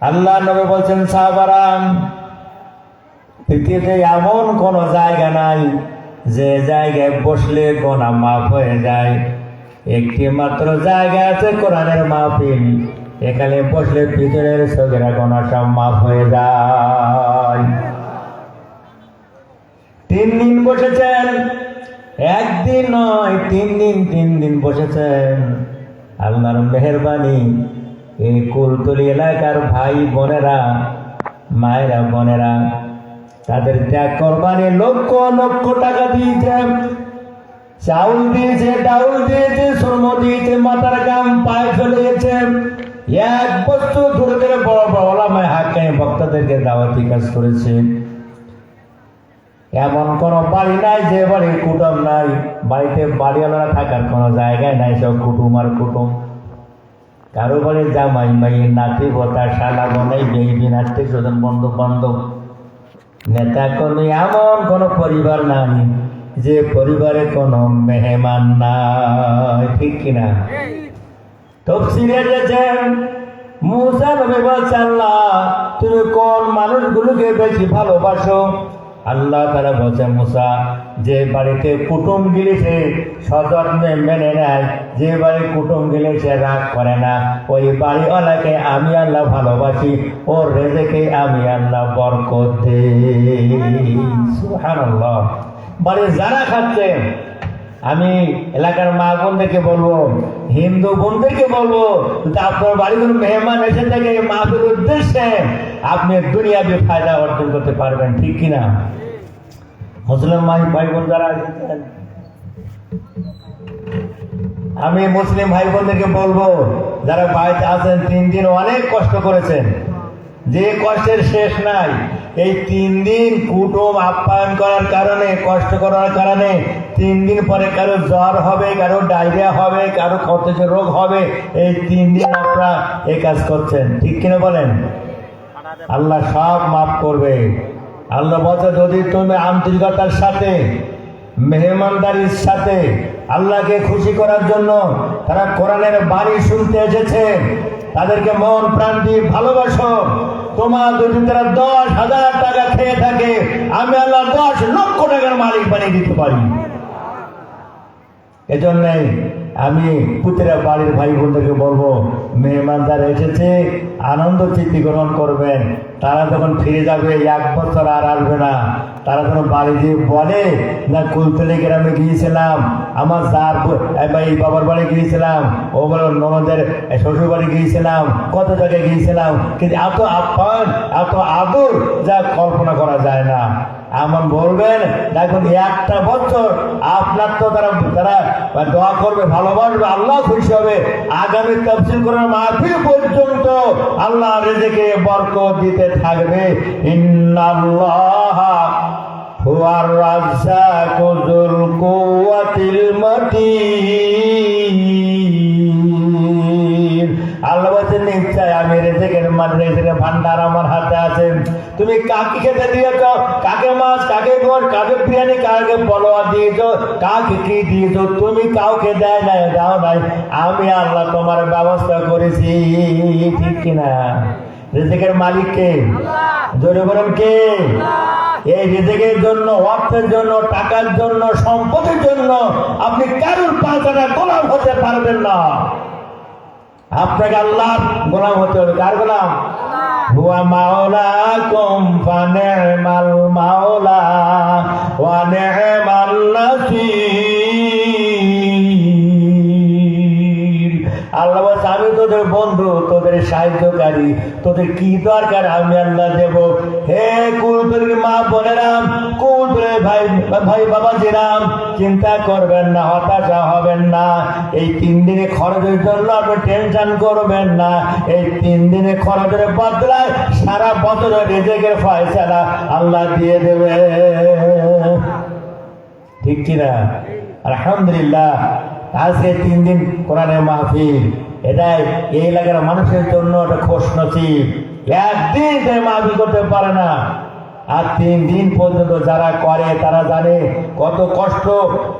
আল্লাহ নবী বলছেন, সাহাবারা, পৃথিবীতে এমন কোন জায়গা নাই যে জায়গায় বসলে গোনা মাফ হয়ে যায়। একটি মাত্র জায়গা আছে, কোরআনের মাহফিল। এখানে বসলে পিছনের সগেরা গোনা সব মাফ হয়ে যায়। 3 দিন বসেছেন, একদিন নয়, 3 দিন বসেছেন। আল্লাহর মেহেরবানি, এই কুলতলি এলাকার ভাই বোনেরা, মায়েরা বোনেরা, তাদের ত্যাগ কোরবানি লক্ষ লক্ষ টাকা দিয়েছে, চাউল দিয়েছে, ডাউল দিয়েছে, শ্রম দিয়েছে, মাথার গাম পায়ে ফেলে গেছে। এক বস্তু ধরে ধরে বড় বড় ওলামায়ে হাক্কানি বক্তাদেরকে দাওয়াতি কাজ করেছে। এমন কোন বাড়ি নাই যে বাড়ির কুটুম নাই, বাড়িতে বাড়িওয়ালারা থাকার কোন জায়গায় নাই, সব কুটুম আর কুটুম। কারো বাড়ির জামাই মাই, নাতি ভোতা, শালা বোনাই, বেইবিন, আত্মীয় স্বজন, বন্ধু বান্ধব, নেতা কর্মী, এমন কোন পরিবার নাই যে পরিবারে কোন মেহমান নাই, ঠিক কিনা? তাফসীরে এসেছেন, মুসা নবী বলছেন, আল্লাহ তুমি কোন মানুষগুলোকে বেশি ভালোবাসো? আল্লাহ তাআলা বলছেন, মুসা, যে বাড়িতে কুটুম গিলেছে সযত্নে মেনে নেয়, যে বাড়ি কুটুম গিলেছে রাগ করে না, ওই বাড়িওয়ালাকে আমি আল্লাহ ভালোবাসি, ওর রেজেকে আমি আল্লাহ বরকত দেই। সুবহানাল্লাহ। বাড়ি যারা খাচ্ছে, আমি এলাকার মা বোনদেরকে বলবো, হিন্দু বোনদেরকে বলবো, আপনার বাড়িগুলো মেহমান এসে থেকে মাহফিল উদ্দেশ্যে আপনি দুনিয়াবি ফায়দা অর্জন করতে পারবেন, ঠিক কিনা? মুসলিম ভাই বোন যারা এসেছেন, আমি মুসলিম ভাই বোনদেরকে বলবো, যারা বাড়িতে আছেন, 3 দিন অনেক কষ্ট করেছেন, যে কষ্টের শেষ নাই। এই 3 দিন কুটুম আপ্যায়ন করার কারণে, কষ্ট করার কারণে 3 দিন পরে কারো জ্বর হবে, কারো ডায়রিয়া হবে, কারো ক্ষতজ রোগ হবে। এই 3 দিন আপনারা এই কাজ করছেন, ঠিক কিনা বলেন? আল্লাহ সব মাফ করবে। আল্লাহ বলছে, যদি তুমি আন্তরিকতার সাথে, মেহমানদারির সাথে, আল্লাহকে খুশি করার জন্য তারা কোরআনের বাণী শুনতে এসেছে, তাদেরকে মন প্রাণ দিয়ে ভালোবাসো, তোমার যদি তারা 10,000 টাকা খেয়ে থাকে, আমি আল্লাহ 10 লক্ষ টাকার মালিক বানিয়ে দিতে পারি। এজন্যই আমি পুত্রা বাড়ির ভাই বোনদেরকে বলবো, মেহমান যারা এসেছে আনন্দ চিত্তি গ্রহণ করবেন। তারা যখন ফিরে যাবে 1 বছর আর আসবে না। তারা যখন বাড়ি দিয়ে বলে, না কুলতলি গ্রামে গিয়েছিলাম, আমার যার এই বাবার বাড়ি গিয়েছিলাম, ও বলে ননদের শ্বশুর বাড়ি গিয়েছিলাম, কত জায়গায় গিয়েছিলাম, কিন্তু এত আপ্যায়ন, এত আদর যা কল্পনা করা যায় না। এমন বলবেন, দেখুন 1টা বছর আপনার তো তারা দোয়া করবে, ভালোবাসবে, আল্লাহ খুশি হবে। আগামী তাফসীর কোরআন মাহফিল পর্যন্ত আল্লাহ রিজিকে বরকত দিতে থাকবে। ইন্নাল্লাহা হুয়ার রাজ্জাকু যুল কুওয়াতিল মাতিন। আল্লাহ বলছেন, নিশ্চয় আমি রিজিকের রিজিকের ভান্ডার আমার হাতে আছে। তুমি কাকে খেতে দিয়েছ, কাকে মাছ, কাকে গোশ, কাকে বিরিয়ানি, কাকে পলোয়া দিয়েছ, কাকে কি দিয়েছ, তুমি কাউকে দেয় নাই, দাও নাই, আমি আল্লাহ তোমার ব্যবস্থা করেছি, ঠিক কিনা? রিজিকের মালিক কে? জোরে বলেন কে? এই রিজিকের জন্য, অর্থের জন্য, টাকার জন্য, সম্পদের জন্য আপনি কারোর পাঁচটা গোলাম হতে পারবেন না। আপনাকে আল্লাহর গোলাম হতে হবে। কার গোলাম? হুয়া মাওলাকুম ফানি'মাল মাওলা ওয়া নি'মান নাসীর। আল্লাহ বলছে, আমি তোদের বন্ধু, তোদের সাহায্যকারী, তোদের কি দরকার আমি আল্লাহ দেব। হে কুলতলির মা বোনেরা, কুলতলির ভাই বাবাজিরাম, চিন্তা করবেন না, হতাশা হবেন না। এই 3 দিনে খরচের জন্য আপনি টেনশন করবেন না। এই 3 দিনে খরচের বদলায় সারা বছরের রিজিকের ফয়সালা আল্লাহ দিয়ে দেবে, ঠিক কিনা? আলহামদুলিল্লাহ। আজকে 3 দিন কোরআনের মাহফিল, এটাই এই এলাকার মানুষের জন্য একটা খুশনসিব। একদিন মাহফিল করতে পারে না, আর 3 দিন পর্যন্ত যারা করে তারা জানে কত কষ্ট,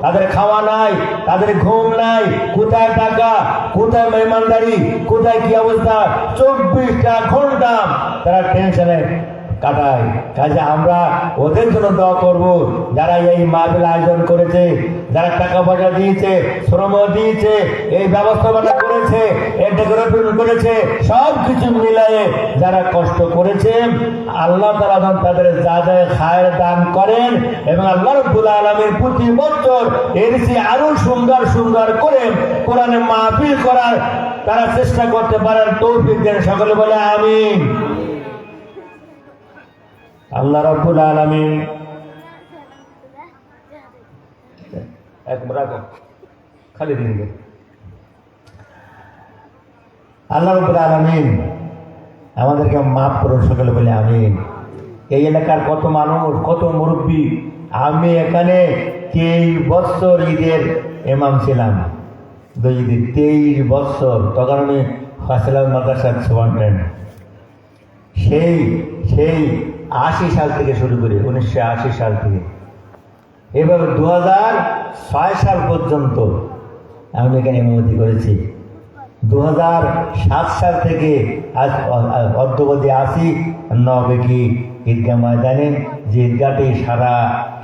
তাদের খাওয়া নাই, তাদের ঘুম নাই, কোথায় টাকা, কোথায় মেহমানদারি, কোথায় কি অবস্থা, 24টা ঘন্টা তারা টেনশনে কাটায়। কাজে আমরা ওদের জন্য দোয়া করব, যারা এই মাহফিল আয়োজন করেছে, যারা টাকা পয়সা দিয়েছে, শ্রম দিয়েছে, এই ব্যবস্থাপনা করেছে, এই ডেকোরেশন করেছে, সব কিছু মিলায়ে যারা কষ্ট করেছে, আল্লাহ তাআলা তাদের যাদের খায়ের দান করেন এবং আল্লাহ রাব্বুল আলামিন প্রতি বছর এর চেয়ে আরো সুন্দর সুন্দর করে কোরআনে মাহফিল করার তারা চেষ্টা করতে পারেন, তৌফিক দেন। সকলে বলে আমিন। আল্লাহ রাব্বুল আলামিন খালি দিন আল্লাহ রাব্বুল আলামিন আমাদেরকে মাফ করুন। সকলে বলে আমিন। এই এলাকার কত মানুষ, কত মুরব্বী, আমি এখানে 23 বছর ঈদের ইমাম ছিলাম, 23 বছর। তখন আমি ফাসিলাত মাদ্রাসার সুপারিনটেন্ডেন্ট। সেই 80 সাল থেকে শুরু করি, 1980 সাল থেকে এবার 2006 সাল পর্যন্ত আমি এখানে ইমামতি করেছি। 2007 সাল থেকে আজ অদ্যবধি আছি নবেকি ঈদগাহ ময়দানে, যে ঈদগাহটি সারা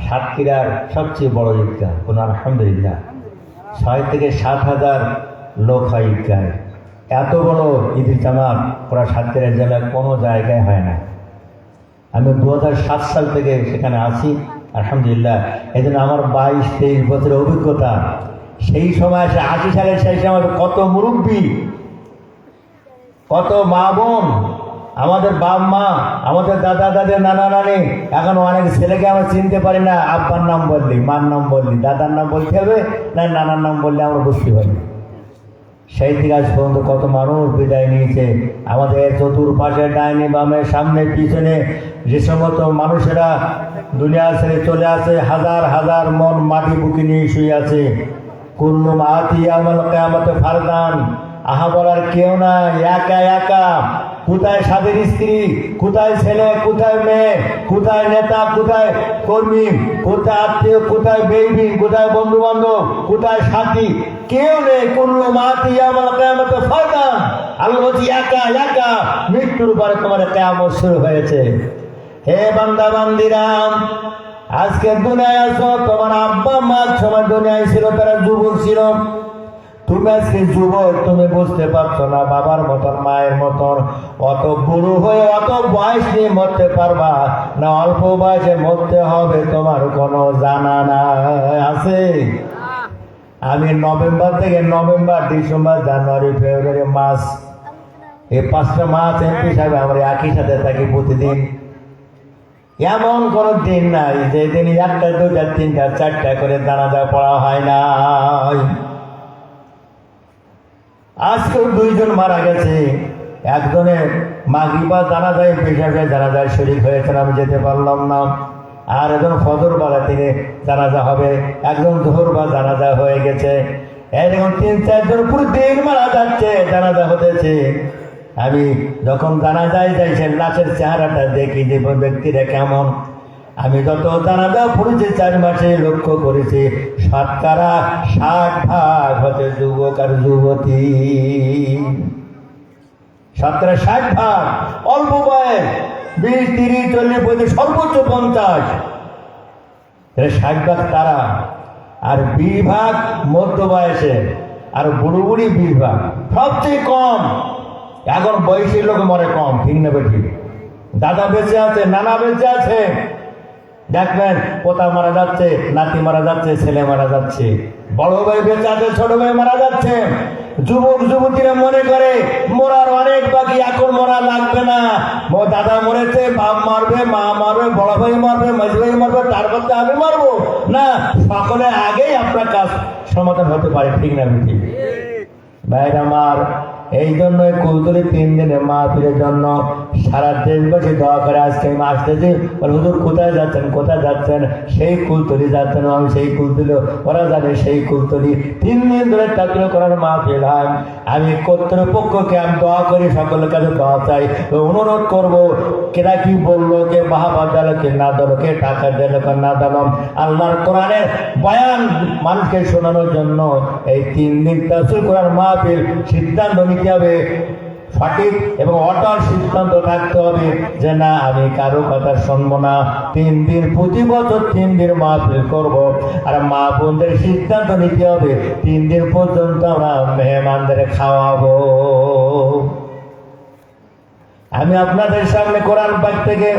সাতক্ষীরার সবচেয়ে বড় ঈদগাহ। কোনো আলহামদুলিল্লাহ 6 থেকে 7 হাজার লোক হয় ঈদগাহে। এত বড় ঈদের জামাত পুরা সাতক্ষীরা জেলার কোনো জায়গায় হয় না। আমি 2007 সাল থেকে সেখানে আছি আলহামদুলিল্লাহ। এই জন্য আমার 22-23 বছরের অভিজ্ঞতা। সেই সময় 80 সালের সেই সময় কত মুরব্বী, কত মা বোন, আমাদের বাপ মা, আমাদের দাদা দাদি, নানা নানি, এখন অনেক ছেলেকে আমরা চিনতে পারি না। আব্বার নাম বললি, মার নাম বললি, দাদার নাম বলতে হবে না, নানার নাম বললে আমরা বুঝতে পারি। সেই থেকে আজ পর্যন্ত কত মানুষ বিদায় নিয়েছে। আমাদের চতুর্পাশে ডাইনি বামে সামনে পিছনে যে সমস্ত মানুষেরা দুনিয়া ছেড়ে চলে আসে, হাজার হাজার মন মাটি বুকে নিয়ে শুয়ে আছে। কুল্লু মাতি আমাল কিয়ামতে ফারদান, আহা বলার কেউ না, একা একা। কোথায় স্বামীর স্ত্রী, কোথায় ছেলে, কোথায় মেয়ে, কোথায় নেতা, কোথায় কর্মী, কোথায় আত্মীয়, কোথায় বেবি, কোথায় বন্ধু বান্ধব, কোথায় সাথী, কেউ নেই। কুল্লু মাতি আমাল কিয়ামতে ফারদান, আল্লাহ বলছি একা একা। মৃত্যুর পরে তোমার কিয়ামত শুরু হয়েছে। হে বান্দা বান্দিরা, আজকে দুনিয়ায় আছো, তোমার আব্বা মা সময় দুনিয়ায় ছিল, তারা যুবক ছিল। তুমি আজকে যুবক, তুমি বুঝতে পারছো না বাবার মতন, মায়ের মতন অত বুড়ো হয়ে অত বয়স নিয়ে মরতে পারবা না, অল্প বয়সে মরতে হবে তোমার কোনো জানা না আছে। আমি নভেম্বর থেকে ডিসেম্বর, জানুয়ারি, ফেব্রুয়ারি, মার্চ, এই 5টা মাস এমপি সাহেব আমরা একই সাথে থাকি প্রতিদিন। এমন কোন দিন নাই যে দিন 1টা, 2টা, 3টা, 4টা করে জানাজা পড়া হয় না। আজকেও 2 জন মারা গেছে। একজনের মাগরিবা জানাজায় পেশাবে জানাজায় শরীক হয়েছেন, আমি যেতে পারলাম না। আর একজন ফজর বেলা থেকে জানাজা হবে, একজন জোহর বা জানাজা হয়ে গেছে। এরকম 3-4 জন প্রতিদিন মারা যাচ্ছে, জানাজা হতেছে। আমি যখন জানাজায় যাইছেন লাশের চেহারাটা দেখি যে ব্যক্তিরা কেমন। আমি যত জানাজা পড়েছি 4 মাসে লক্ষ্য করেছি, শতকরা 60% হচ্ছে যুবক আর যুবতী। শতকরা 60%, অল্প বয়স 20, 30, 40, 35, সর্বোচ্চ 50, 60% তারা। আর 20% মধ্য বয়সে, আর বুড়ো বুড়ি 20%। সবচেয়ে কম এখন বয়সী লোক মরে কম, ঠিক না বেঠিক? দাদা বেঁচে আছে, নানা বেঁচে আছে, দেখবেন পোতা মারা যাচ্ছে, নাতি মারা যাচ্ছে, ছেলে মারা যাচ্ছে, বড় ভাই বেঁচে আছে, ছোট ভাই মারা যাচ্ছে। যুবক যুবতীরা মনে করে মরার অনেক বাকি, এখন মরা লাগবে না। দাদা মরেছে, বাপ মারবে, মা মারবে, বড় ভাই মারবে, মাঝি ভাই মারবে, তার মধ্যে আমি মারবো না। সকলে আগেই আপনার কাজ সমাধান হতে পারে, ঠিক না ঠিক? ভাইরা আমার, এই জন্য কুলতলি 3 দিনের মাহফিলের জন্য সারা দেশবাসী দোয়া করে। আজকে আমি আসতেছি, হুজুর কোথায় যাচ্ছেন, কোথায় যাচ্ছেন? সেই কুলতলি যাচ্ছেন। আমি সেই কুলতলি, ওরা জানে সেই কুলতলি 3 দিন ধরে তাকবীর করার মাহফিল হয়। আমি কর্তৃপক্ষকে আমি দোয়া করি, সকলের কাছে দোয়া চাই, অনুরোধ করবো, কেরা কি বললো, কে বাহাবা দিল, কে না দিল, কে টাকা দিল, কে না দিল, আল্লাহর কোরআনের বয়ান মানুষকে শোনানোর জন্য এই 3 দিন তাফসীর কোরআন মাহফিল সিদ্ধান্ত নিতে হবে। সঠিক এবং অটল সিদ্ধান্ত থাকতে হবে যে না, আমি কারো কথা শুনবো না। 3 দিন, প্রতি বছর 3 দিন মাহফিল করবো। আর মা বোনদের সিদ্ধান্ত নিতে হবে 3 দিন পর্যন্ত আমরা মেহমানদের খাওয়াবো। আমি আপনাদের সামনে কোরআন পাক থেকে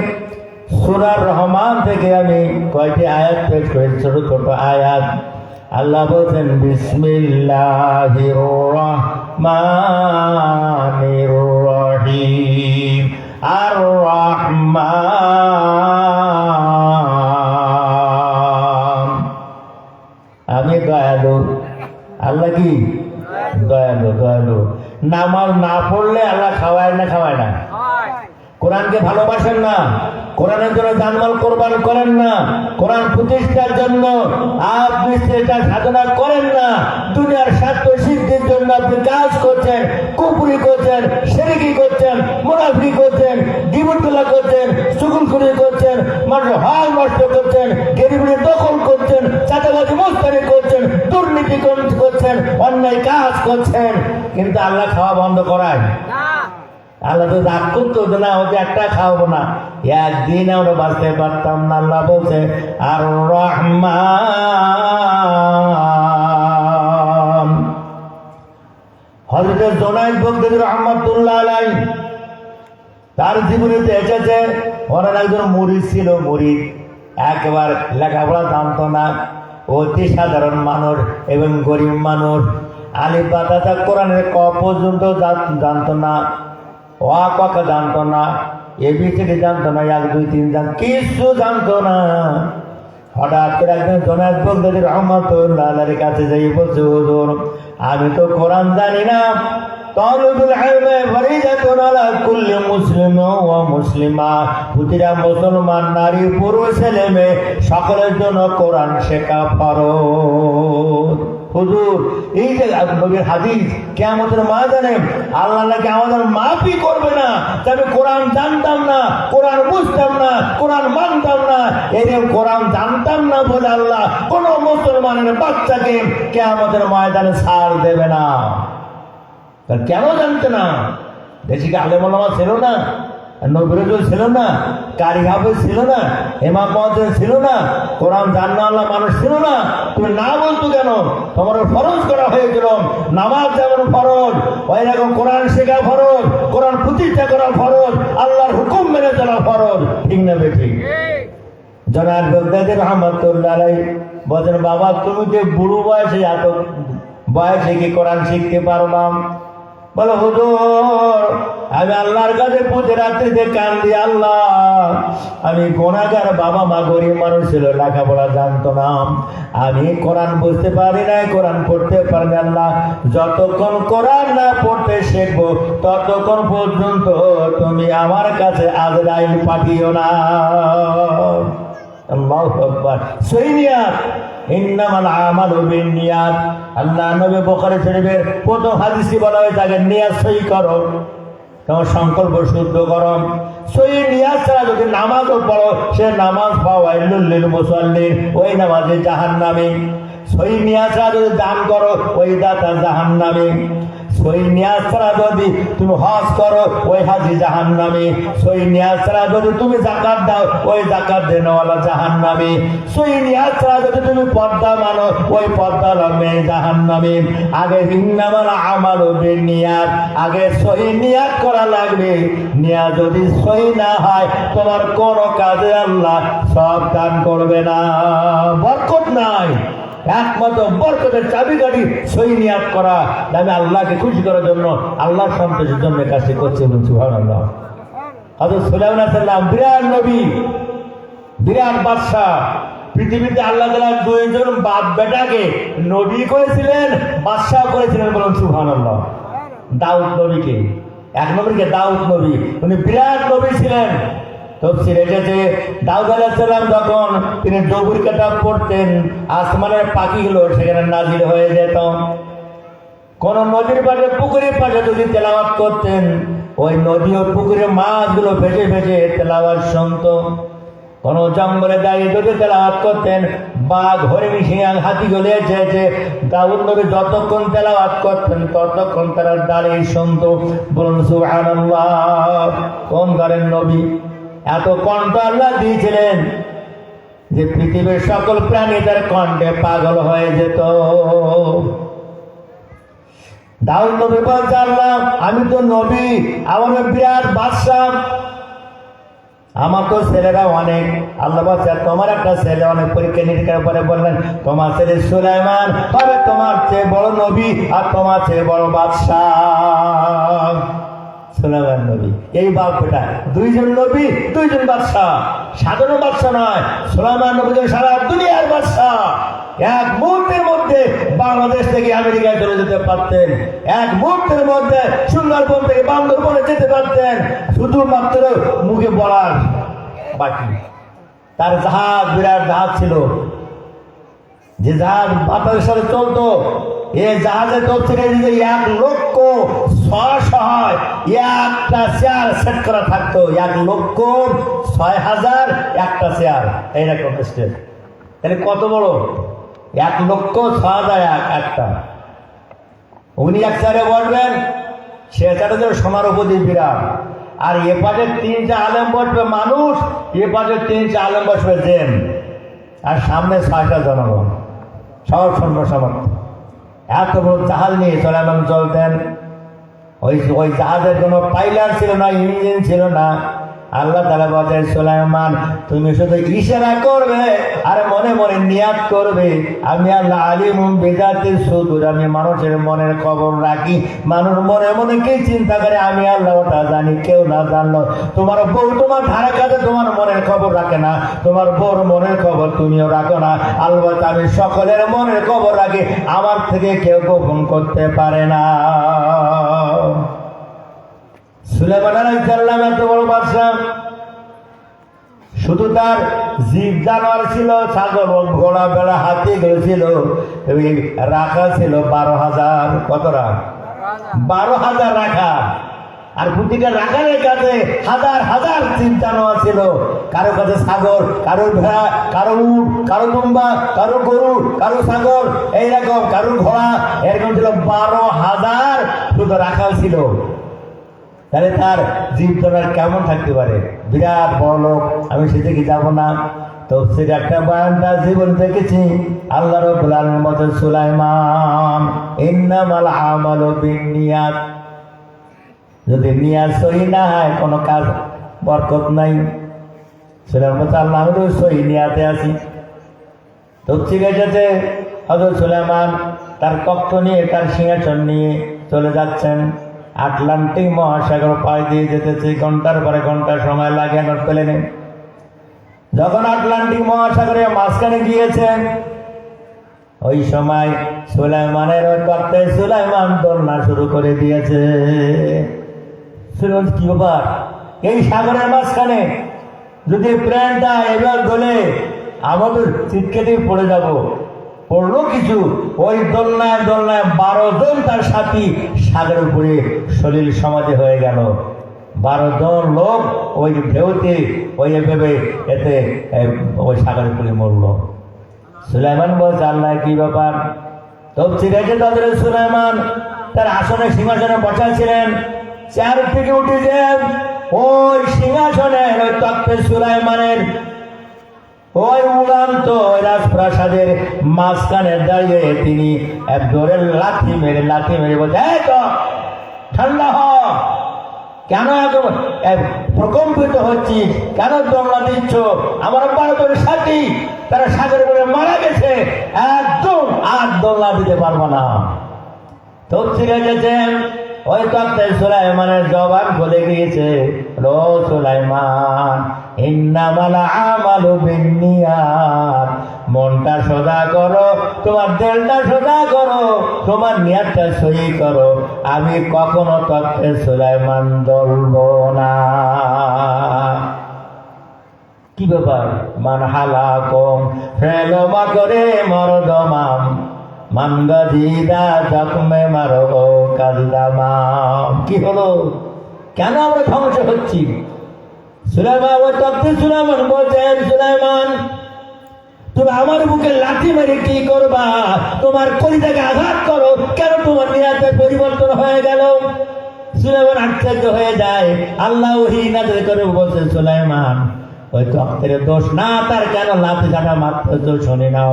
সূরা রহমান থেকে আমি কয়টি আয়াত পেশ করি, ছোট ছোট আয়াত। আল্লাহ বলছেন, বিসমিল্লাহির রহমানির রহিম, আর রহমান। আমি দয়ালু। আল্লাহ কি দয়ালু? দয়ালু। নামাজ না পড়লে আল্লাহ খাওয়ায় না? খাওয়ায় না। কোরআনকে ভালোবাসেন না, কোরআনের জন্য জানমাল কোরবান করেন না, কোরআন প্রতিষ্ঠার জন্য আপনি সেটা সাধনা করেন না, দুনিয়ার স্বার্থ সিদ্ধির জন্য আপনি কাজ করছেন, কুফরি করছেন, শিরকি করছেন, মুনাফিকি করছেন, গীবতগুলো করছেন, চুগলখড়ি করছেন, মানুষের হক নষ্ট করছেন, গরিবের দখল করছেন, চাঁদাবাজি মস্তানি করছেন, দুর্নীতি করছেন, অন্যায় কাজ করছেন, কিন্তু আল্লাহ খাওয়া বন্ধ করায় না। আল্লাহ তো রাগ করতো না, ওকে একটা খাওয়াবো না, একদিন আমরা বাঁচতে পারতাম না। আল্লাহ বলছে, আর রহমান। হযরত জুনায়েদ বাগদাদী রাহমাতুল্লাহ আলাইহি, তার জীবনীতে এসেছে, ওনার একজন মুরিদ ছিল। মুরিদ একবার লেখাপড়া জানতো না, অতি সাধারণ মানুষ এবং গরিব মানুষ। আলিফ বা তা কোরআনের ক পর্যন্ত জানতো না, ওয়াকা জানতো না, এবিসিডি জানতো না, 1 2 3 কিছু জানতো না। হঠাৎ করে একজন জুনায়েদ বাগদাদী রাহমাতুল্লাহ আলাইহির কাছে যাই বলছে, হুজুর আমি তো কোরআন জানি না। তালিবুল ইলমি ফরিদাতুন আলা কুল্লি মুসলিম ওয়া মুসলিমা, প্রতিটা মুসলমান নারী পুরুষ ছেলে মেয়ে সকলের জন্য কোরআন শেখা ফরজ। হুজুর এই যে নবীর হাদিস, কিয়ামতের ময়দানে আল্লাহ নাকি আমাদের মাফি করবে না। আমি কোরআন জানতাম না, কোরআন বুঝতাম না, কোরআন মানতাম না, এই যে কোরআন জানতাম না বলে আল্লাহ কোন মুসলমানের বাচ্চাকে কিয়ামতের ময়দানে ছাড় দেবে না। কেন জানতে না? দেশে কি আলেম ওলামা ছিল না? নবী রাসূল ছিল না? কারি হাফেজ ছিল না? ইমাম মুয়াজ্জিন ছিল না? কোরআন জাননেওয়ালা মানুষ ছিল না? তুমি না বলতো কেন? তোমার ফরজ করা হয়েছিল। নামাজ যেমন ফরজ, ওই রকম কোরআন শেখা ফরজ, কোরআন প্রতিষ্ঠা করা ফরজ, আল্লাহর হুকুম মেনে চলা ফরজ। ঠিক না বেঠিক? জুনায়েদ বাগদাদী রাহমাতুল্লাহ আলাইহি বলেন, বাবা তুমি যে বুড়ো বয়সে, এত বয়সে কি কোরআন শিখতে পারো? বলো, হুজুর আমি আল্লাহর কাছে পুজো রাত্রিতে কান্দি, আল্লাহ আমি গুনাহগার, বাবা মা গরিব মানুষ ছিল, লেখাপড়া জানতো না, আমি কোরআন বুঝতে পারি নাই, কোরআন পড়তে পারি না। আল্লাহ যতক্ষণ কোরআন না পড়তে শিখবো ততক্ষণ পর্যন্ত তুমি আমার কাছে আজরাইল পাঠিও না। আল্লাহু আকবার। সহিহ নিয়াত, ইন্নামাল আমালু বিন্নিয়াত। আল্লাহ নবী বুখারী শরীফের প্রথম হাদিসে বলা হয়েছে, আগে নিয়াত সহি করো, তোমার সংকল্প শুদ্ধ করো। সহি নিয়াত ছাড়া যদি নামাজও পড়ো, সে নামাজ ফাওয়াইলুল লিল মুসাল্লিন, ওই নামাজে জাহান্নামী। সহি নিয়াত ছাড়া যদি দান করো, ওই দাতা জাহান্নামী। সহি নিয়াত ছাড়া যদি তুমি হজ করো, ওই হাজি জাহান্নামী। সহি নিয়াত ছাড়া যদি তুমি যাকাত দাও, ওই যাকাত দেনওয়ালা জাহান্নামী। সহি নিয়াত ছাড়া যদি তুমি পর্দা মানো, ওই পর্দার মেয়ে জাহান্নামী। আগে ইন্নামাল আমালু বিন্নিয়াত, আগে সহি নিয়াত করা লাগবে। নিয়াত যদি সহি না হয়, তোমার কোন কাজে আল্লাহ সব দান করবে না, বরকত নাই। একমাত্র বরকতের চাবিকাঠি সহি নিয়াত করা। আমি আল্লাহকে খুশি করার জন্য, আল্লাহর সন্তোষের জন্য কাজটি করছি। সুবহানাল্লাহ। হযরত সুলাইমান আলাইহিস সালাম বিরাট নবী, বিরাট বাদশা। পৃথিবীতে আল্লাহ তাআলা 2 জন বাপ বেটাকে নবী করেছিলেন, বাদশা করেছিলেন। বলুন সুবহানাল্লাহ। দাউদ নবীকে এক নম্বরকে দাউদ নবী, উনি বিরাট নবী ছিলেন। তফসিরে এসেছে দাউদ আলাইহিস সালাম যখন তিনি ডবুর কিতাব পড়তেন, আসমানের পাখিগুলো সেখানে নাজিল হয়ে যেত। কোন নদীর পাশে পুকুরের পাশে যদি তেলাওয়াত করতেন, ওই নদী ও পুকুরের মাছগুলো ভেসে ভেসে তেলাওয়াত শুনত। কোন জঙ্গলে দাঁড়িয়ে যদি তেলাওয়াত করতেন, বাঘ হরিণ সিংহ হাতিগুলো এসে দাউদ নবী যতক্ষণ তেলাওয়াত করতেন ততক্ষণ তারা দাঁড়িয়ে শুনত। বলুন সুবহানাল্লাহ। কোন ধরেন নবী, এত কণ্ঠ আল্লাহ দিয়েছিলেন যে পৃথিবীর সকল প্রাণী তার কণ্ঠে পাগল হয়ে যেত। দাউদ নবী বলছে, আল্লাহ আমি তো নবী, আমার বিরাট বাদশাহ, আমার তো ছেলেরা অনেক। আল্লাহ বলছে তোমার একটা ছেলে অনেক পরীক্ষা নিরীক্ষার পরে বললেন তোমার ছেলে সুলাইমান হবে তোমার চেয়ে বড় নবী আর তোমার চেয়ে বড় বাদশাহ। সুলাইমান নবী, এই বাপ বেটা দুইজন নবী দুইজন বাদশাহ, সাধারণ বাদশাহ নয়। সুলাইমান নবী সারা দুনিয়ার বাদশাহ। এক মুহূর্তের মধ্যে বাংলাদেশ থেকে আমেরিকায় চলে যেতে পারতেন, এক মুহূর্তের মধ্যে সুন্দরবন থেকে বান্দরবনে যেতে পারতেন, শুধুমাত্র মুখে বলার বাকি। তার জাহাজ, বিরাট জাহাজ ছিল, যে জাহাজ বাতাসের সাথে চলতো। এই জাহাজের তফসিরে 1,600,000 একটা চেয়ার সেট করা থাকতো। 1,06,000 একটা চেয়ার, এইরকম স্টেজ। তাহলে কত বড়? 1,06,000 একটা। উনি এক চেয়ারে বসবেন, সে চেয়ারে সোনার উপদ্বীপ বিরাট। আর এ পাশে 3টা আলেম বসবে মানুষ, এ পাশে 3টা আলেম বসবে জেন, আর সামনে 6টা জনগণ, সব সৈন্য সামর্থ্য। এত বড় জাহাজ নিয়ে সুলাইমান চলতেন। ওই জাহাজের কোনো পাইলট ছিল না, ইঞ্জিন ছিল না। আল্লাহ তাআলা বলেন সুলাইমান তুমি শুধু ইশারা করবে আর মনে মনে নিয়াত করবে। আমি আল্লাহ আলিমুম বিযাতিস সুদূর, আমি মানুষের মনের খবর রাখি। মানুষ মনে মনে কি চিন্তা করে আমি আল্লাহ ওটা জানি, কেউ না জানলো। তোমার বউ তোমার ধারে কাছে তোমার মনের খবর রাখে না, তোমার বউর মনের খবর তুমিও রাখো না। আলবত আমি সকলের মনের খবর রাখি, আমার থেকে কেউ গোপন করতে পারে না। সুলাইমান আলাইহিস সালাম এত বড় বাদশা, শুধু তার জীব জানোয়ার ছিল, ছাগল ঘোড়া বেড়া হাতি ছিল, রাখা ছিল 12,000। কতটা? 12,000 রাখা। আর প্রতিটা রাখারের কাছে হাজার হাজার জীব জানোয়ার ছিল। কারো কাছে ছাগল, কারো ভেড়া, কারো উট, কারো দুম্বা, কারো গরু, কারো ছাগল, এইরকম কারো ঘোড়া, এরকম ছিল 12,000 শুধু রাখাল ছিল। তাহলে তার জীবজনার কেমন থাকতে পারে? বিরাট বড় লোক। আমি সেদিকে যাব না। তো সেটা একটা বয়ান তার জীবন দেখেছি। আল্লাহ রাব্বুল আলামিন বলেন সুলাইমান ইন্নামাল আমালু বিন্নিয়াত, যদি নিয়াত সহি না হয় কোনো কাজ বরকত নাই। সুলাইমান বলছে আল্লাহ আমি তো সহি নিয়াতে আছি। তো ঠিক আছে, হযরত সুলাইমান তার তখ্ত নিয়ে, তার সিংহাসন নিয়ে চলে যাচ্ছেন। আটলান্টিক মহাসাগর পাড়ি দিয়ে যেতেছে, ঘন্টার পরে ঘন্টা সময় লাগে এখন প্লেনে। যখন আটলান্টিক মহাসাগরের মাঝখানে গিয়েছেন, ওই সময় সুলাইমানের ওই তত্ত্বে সুলাইমান দোলনা শুরু করে দিয়েছে। কি ব্যাপার, এই সাগরের মাঝখানে যদি প্লেনটা এবার দোলে আমাদের চিৎকে দিয়ে পড়ে যাব। পড়লো কিছু, ওই দোলনায় দোলনায় 12 জন তার সাথী সাগরের উপরে সলিল সমাধি হয়ে গেল। 12 জন লোক ওই ঢেউতে ওই ভেবে এতে ওই সাগরের উপরে মরলো। সুলাইমান বলছে আল্লাহ কি ব্যাপার? তফসির আছে তাদের সুলাইমান তার আসনে সিংহাসনে বসা ছিলেন, চেয়ার থেকে উঠে যান ওই সিংহাসনের ওই তখ্তে সুলাইমানের ওই উড়ান্ত রাজপ্রাসাদের মাঝখানে দাঁড়িয়ে তিনি এক জোরে লাথি মেরে বলছে এই তো ঠান্ডা হ, কেন প্রকম্পিত হচ্ছিস, কেন দোলনা দিচ্ছ? আমার 12 জন সাথী তারা সাগরে পড়ে মারা গেছে, একদম আর দোলনা দিতে পারবো না। তো ছিঁড়ে গেছেন ওই তত্ত্বে সুলাইমানের জবান খুলে গিয়েছে। ও সুলাইমান ইন্নামাল আমালু বিন্নিয়াত, মনটা সোজা করো, তোমার দিলটা সোজা করো, তোমার নিয়তটা সহি করো। আমি কখনো তত্ত্বে সুলাইমান বলবো না। কি ব্যাপার? মান হালাকুম ফেলমা করে মরদমাম মানগাজিদা জখমে মারো কাজদামাম। কি হলো? কেন আমরা ধ্বংস হচ্ছি? সুলাইমান ওই তত্ত্বে সুলাইমান বলছেন, সুলাইমান তুমি আমার বুকে লাঠি মেরে কি করবা? তোমার কলিজাকে আঘাত করো, কেন তোমার নিয়তের পরিবর্তন হয়ে গেল? সুলাইমান আশ্চর্য হয়ে যায়। আল্লাহ ওহী নাযিল করে বলছে, সুলাইমান ওই তত্ত্বের দোষ না, তার কেন লাঠি কাটা মাত্র তো শুনে নাও।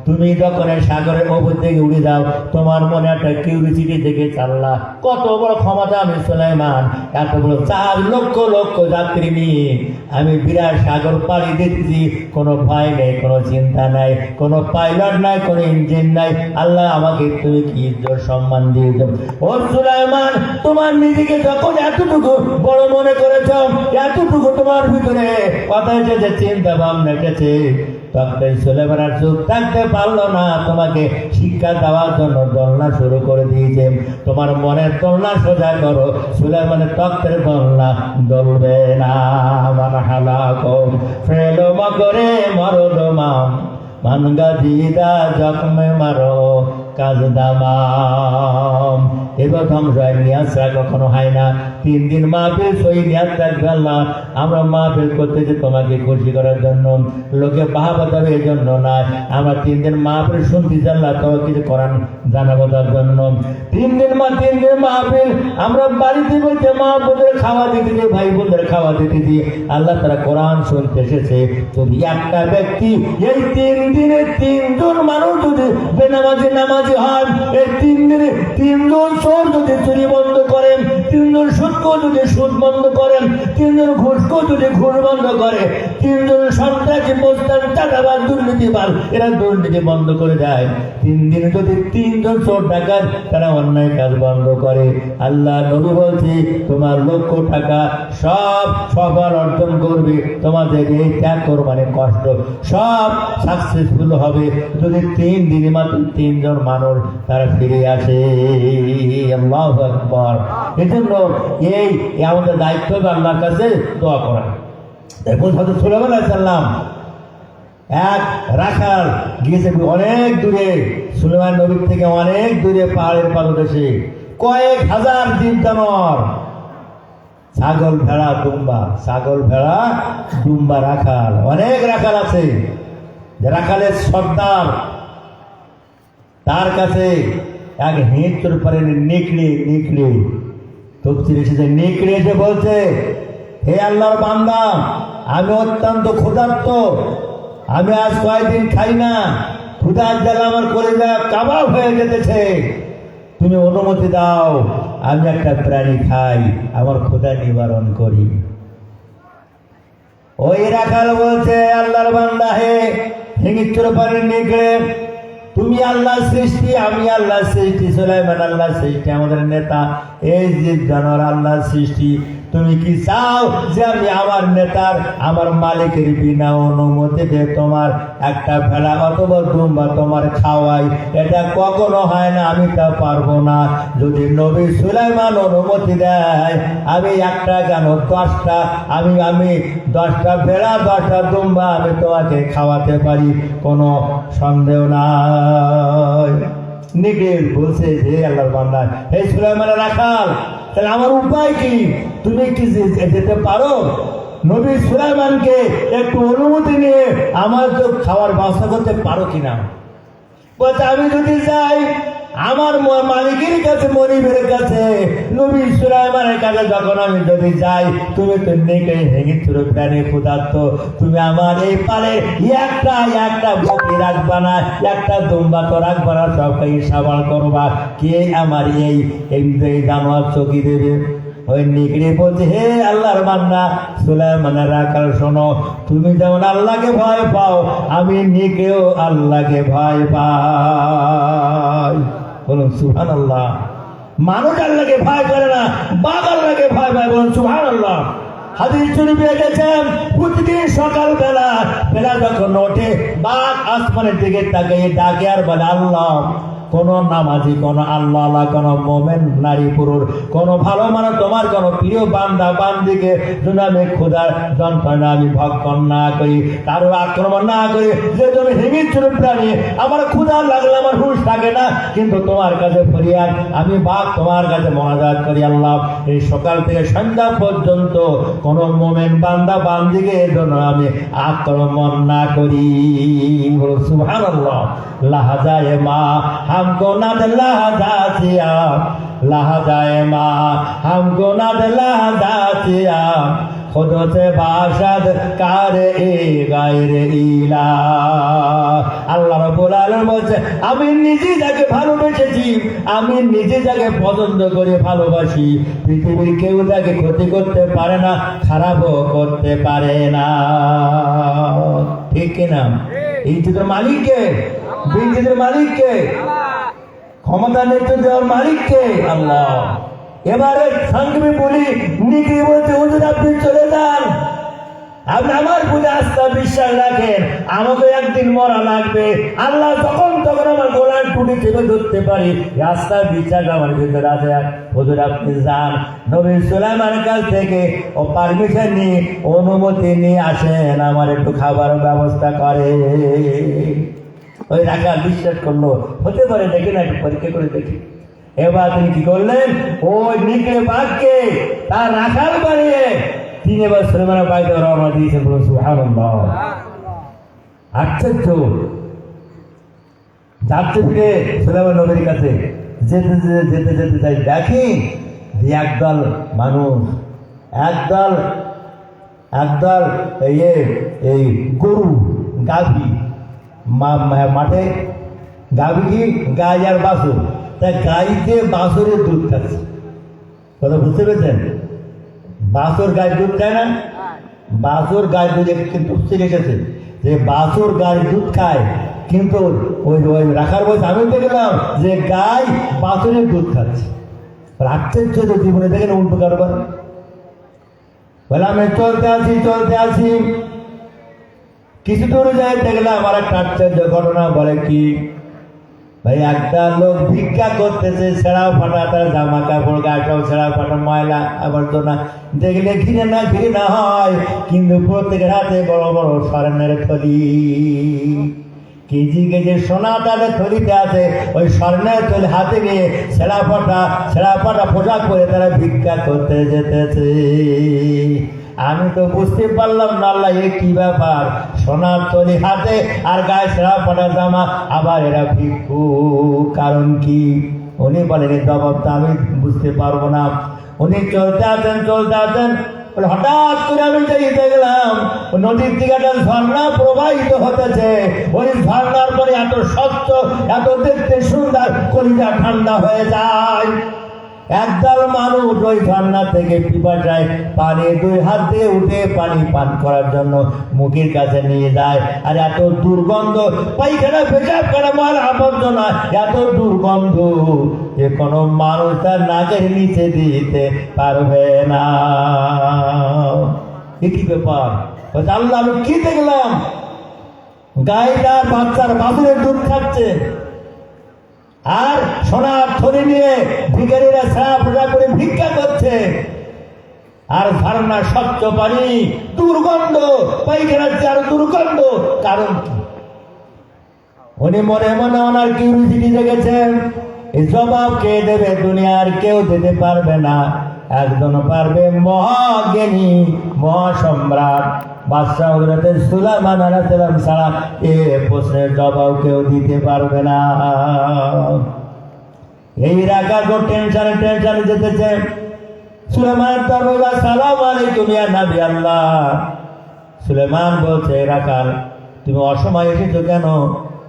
তুমি যখন এই সাগরের ওপর থেকে উড়ে যাও, তোমার মনে একটা কিউরিসিটি থেকে চাল্লা। কত বড় ক্ষমতা আমি সুলাইমান, এত বড় 4 লক্ষ লক্ষ যাত্রী নিয়ে আমি বিরাট সাগর পাড়ি দিতেছি, কোনো ভয় নেই, কোনো চিন্তা নাই, কোনো পাইলট নাই, কোনো ইঞ্জিন নাই। আল্লাহ আমাকে তুমি কি ইজ্জত সম্মান দিয়েছ। ও সুলাইমান, তোমার নিজেকে যখন এতটুকু বড় মনে করেছ, এতটুকু তোমার ভিতরে কথা এসেছে, চিন্তা ভাবনা এসেছে, তখন সুলাইমান আর চুপ থাকতে পারলো না। তোমাকে শিক্ষা দেওয়ার জন্য দোলনা শুরু করে দিয়েছে। তোমার মনের দোলনা সোজা করো, সুলাইমানের তত্ত্বের দোলনা দলবে না। মান হালাকুম ফেলমা করে মরদমাম মানগাজিদা জখমে মারো কাজদামাম। এবার ধ্বংস হয়, নিয়াজ কখনো হয় না। 3 দিন মাহফিল সই নিয়াজ রাখবে আল্লাহ। আমরা মাহফিল করতেছি তোমাকে খুশি করার জন্য, লোকে বাহাবা দেবে এই জন্য না। আমরা 3 দিন মাহফিল শুনতেছি আল্লাহ তোমাকে কিছু করান জানাবো তার জন্য। 3 দিন মাহফিল আমরা বাড়িতে বলতে মা বোনদের খাওয়া দিতেছি, ভাই বোনদের খাওয়া দিতেছি। আল্লাহ তারা কোরআন শুনতে এসেছে। যদি একটা ব্যক্তি এই 3 দিনে 3 জন মানুষ যদি বেনামাজি নামাজি হন, এই 3 দিনে 3 জন চোর যদি চুরি বন্ধ করেন, 3 জন সুদকো যদি সুদ বন্ধ করেন, 3 জন ঘুষকো যদি ঘুষ বন্ধ করে, 3 জন সন্ত্রাসী মোস্তান চাঁদাবাজ দুর্নীতিবাজ এরা দুর্নীতি বন্ধ করে দেয়, 3 দিনে যদি 3 জন চোর ডাকাত তারা অন্যায় কাজ বন্ধ করে, আল্লাহ নবী বলছে তোমার লক্ষ টাকা সব সফল অর্জন করবে। তোমাদের এই ত্যাগ মানে কষ্ট সব সাকসেসফুল হবে যদি 3 দিনে মাত্র 3 জন মানুষ তারা ফিরে আসে। আল্লাহু আকবার। এজন্য এই আমাদের দায়িত্ব আল্লাহর কাছে দোয়া করা। দেখুন হযরত সুলাইমান আলাইহিস সালাম এক রাখাল গিয়েছে অনেক দূরে, সুলাইমান নবীর থেকে অনেক দূরে পাহাড়ের পাদদেশে, কয়েক হাজার জীব জানোয়ার, ছাগল ভেড়া দুম্বা রাখাল, অনেক রাখাল আছে। রাখালের সর্দার তার কাছে এক হেঁচড় পরে নেকড়ে তফসির এসেছে, নেকড়ে এসে বলছে, হে আল্লাহর বান্দা, আমি অত্যন্ত ক্ষুধার্ত, আমি আজ কয়েকদিন খাই না, ক্ষুধার জ্বালা আমার কলিজা কাবাব হয়ে যেতেছে, তুমি অনুমতি দাও আমি একটা প্রাণী খাই, আমার ক্ষুধা নিবারণ করি। ওই রাখাল বলছে, আল্লাহর বান্দা হে হেঁচড় পরে নেকড়ে, তুমি আল্লাহর সৃষ্টি, আমি আল্লাহর সৃষ্টি, সুলাইমান আল্লাহর সৃষ্টি, আমাদের নেতা, এই যে জানোয়ার আল্লাহর সৃষ্টি, তুমি কি চাও যে আমি আমার নেতার আমার মালিকের বিনা অনুমতিতে তোমার একটা ভেড়া অথবা দুম্বা তোমার খাওয়াই? এটা কখনো হয় না, আমি তা পারবো না। যদি নবী সুলাইমান অনুমতি দেয় আমি একটা কেন 10টা আমি 10টা ভেড়া 10টা দুম্বা আমি তোমাকে খাওয়াতে পারি, কোনো সন্দেহ নাই। নিগের বলছে, হে আল্লাহর বান্দা, হে সুলাইমানের রাখাল, তাহলে আমার উপায় কি? তুমি কি যেতে পারো? নবী সুলাইমানকে একটু অনুমতি নিয়ে আমার তো খাওয়ার ব্যবস্থা করতে পারো কিনা? বলছে, আমি যদি যাই আমার মালিকের কাছে, মনিবের কাছে, নবী সুলাইমানের কাছে যখন আমি যদি যাই, তুমি তো নেকে ভেঙে চুরো প্রাণী ক্ষুধার্ত, তুমি আমার এই পারে একটা বকরি রাখবা না, একটা দুম্বা তো রাখবা না, সবকে সাবাল করবা, কে আমার এই জানোয়ার চকি দেবে? ওই নেকড়ে বলছে, হে আল্লাহর বান্দা সুলাইমানের রাখাল, শোনো, তুমি যেমন আল্লাহকে ভয় পাও, আমি নেকড়েও আল্লাহকে ভয় পাই। বলুন সুবহানাল্লাহ। মানুষ আল্লাহকে ভয় করে না, বাঘ আল্লাহকে ভয় পায়। বলুন সুবহানাল্লাহ। হাদিস শরীফে এসেছেন প্রতিদিন সকালবেলা বেলা যখন ওঠে বাঘ আসমানের দিকে তাকিয়ে ডাকে আর বলে আল্লাহ, কোন নামাজি, কোন আল্লাহ, কোন মোমেন নারী পুরুষ, কোন ভালো মানুষ, তোমার কোন প্রিয় বান্দা বান্দিকে যদি আমি ক্ষুধার যন্ত্রণা আমি ভক্ষণ না করি, তার আক্রমণ না করি, যে তুমি হিংস্র প্রাণী, আমার ক্ষুধা লাগলে আমার হুঁশ থাকে না, কিন্তু তোমার কাছে ফরিয়াদ, আমি বাঘ তোমার কাছে মোনাজাত করি আল্লাহ, এই সকাল থেকে সন্ধ্যা পর্যন্ত কোন মোমেন বান্দা বান্দিকে এর জন্য আমি আক্রমণ না করি। সুবহানাল্লাহ। লাহাজায়ে মা हमको न लहदासिया, लहदाए माँ हमको न लहदासिया, खुद से बाशद कार ए गायर इला। আল্লাহ রাব্বুল আলামিন বলছে, আমি নিজে যাকে ভালোবেসেছি, আমি নিজে যাকে পছন্দ করে ভালোবাসি, পৃথিবীর কেউ তাকে ক্ষতি করতে পারে না, খারাপও করতে পারে না। ঠিক কিনা? ইজ্জতের মালিককে, বিজ্জতের মালিককে, ক্ষমতা নেতৃত্ব দেওয়ার মালিককে আল্লাহ। এবারে সংক্ষেপে বলি, নিকি বলতে হুজুর আপনি চলে যান, আপনি আমার প্রতি আস্থা বিশ্বাস রাখেন, আমাকে একদিন মরা লাগবে, আল্লাহ যখন তখন আমার গোলার টুটি চেপে ধরতে পারি, রাস্তার বিশ্বাস আমার ভিতরে আছে, হুজুর আপনি যান। নবী সুলাইমানের কাছ থেকে ও পারমিশন নিয়ে অনুমতি নিয়ে আসেন, আমার একটু খাবার ব্যবস্থা করে। ওই রাখাল বিশ্বাস করলো, হতে পারে দেখি না, একটু পরীক্ষা করে দেখি। এবার তিনি কি করলেন, ওই নিকড়ে বাঘকে তার রাখাল বানিয়ে তিনি এবার সুলাইমানের বাড়িতে রওনা দিয়েছেন। বলুন সুবহানাল্লাহ। আশ্চর্য। যাচ্ছে ফিরে সুলাইমান নবীর কাছে যেতে যেতে যেতে যেতে যাই, দেখি যে একদল মানুষ, একদল এই গরু গাভী মাঠে, গাভী কি গাই আর বাছুর, তাই গাইতে বাছুরের দুধ খাচ্ছে। কথা বুঝতে পেরেছেন? বাছুর গায়ের দুধ খায় না, বাছুর গায়ের দুধ কিন্তু শিখেছে যে বাছুর গায়ের দুধ খায়, কিন্তু ওই ওই রাখার বয়স আমি দেখলাম যে গাই বাছুরের দুধ খাচ্ছে। আশ্চর্য তো জীবনে দেখেন উল্টো কারবার। বলে আমি চলতে আসি কিছু দূর যাই, দেখলাম আর একটা আশ্চর্য ঘটনা। বলে কি ভাই, একটা লোক ভিক্ষা করতেছে, ছেঁড়া ফাটা তার জামা কাপড়, গাটাও ছেঁড়া ফাটা, ময়লা আবর্জনা দেখলে ঘিরে না হয়, কিন্তু প্রত্যেকের হাতে বড় বড় স্বর্ণের থলি, কেজি কেজি সোনা তাদের থলিতে আছে, ওই স্বর্ণের থলি হাতে নিয়ে ছেঁড়া ফাটা পোশাক পরে তারা ভিক্ষা করতে যেতেছে। আমি তো বুঝতে পারলাম না, আল্লাহ এ কি ব্যাপার, সোনার থলি হাতে আর গায়ে ছেঁড়া ফাটা জামা, আবার এরা ভিক্ষু, কারণ কি? উনি বলেন এই জবাবটা আমি বুঝতে পারবো না। উনি চলতে আছেন, হঠাৎ করে আমি দেখলাম নদীর দিকে একটা ঝর্ণা প্রবাহিত হতেছে। ওই ঝর্ণার পরে এত স্বচ্ছ, এত দেখতে সুন্দর, কলিজা ঠান্ডা হয়ে যায়। একদল মানুষ ওই ঝর্ণা থেকে পিপাসায় পানি দুই হাত দিয়ে উঠে পানি পান করার জন্য মুখের কাছে নিয়ে যায়, আর এত দুর্গন্ধ, পায়খানা পেশাব করা মাল আবর্জনা, এত দুর্গন্ধ যে কোনো মানুষ তার নাকের নিচে দিতে পারবে না। কি ব্যাপার? আল্লাহ আমি কি দেখলাম, গাইটার বাচ্চার বাছুরের দুধ খাচ্ছে, আর সোনার থলি নিয়ে ভিখারীরা ছায়া পূজা করে ভিক্ষা করছে, আর ঝর্ণার স্বচ্ছ পানি, দুর্গন্ধ, পায়খানার চার দুর্গন্ধ, কারণ কি? উনি মনে মনে ওনার কিউরিসিটি জেগেছেন। এই জবাব কে দেবে? দুনিয়ার কেউ দিতে পারবে না, একজন পারবে, মহাজ্ঞানী মহাসম্রাট বাদশাহ হযরত সুলাইমান আলাইহিস সালাম ছাড়া এ প্রশ্নের জবাব কেউ দিতে পারবে না। এই রাখা তো টেনশনে যেতেছে। সুলাইমান দরবার, সালাম আলাইকুম ইয়া নবী আল্লাহ। সুলাইমান বলছে, রাখাল তুমি অসময় এসেছো কেন?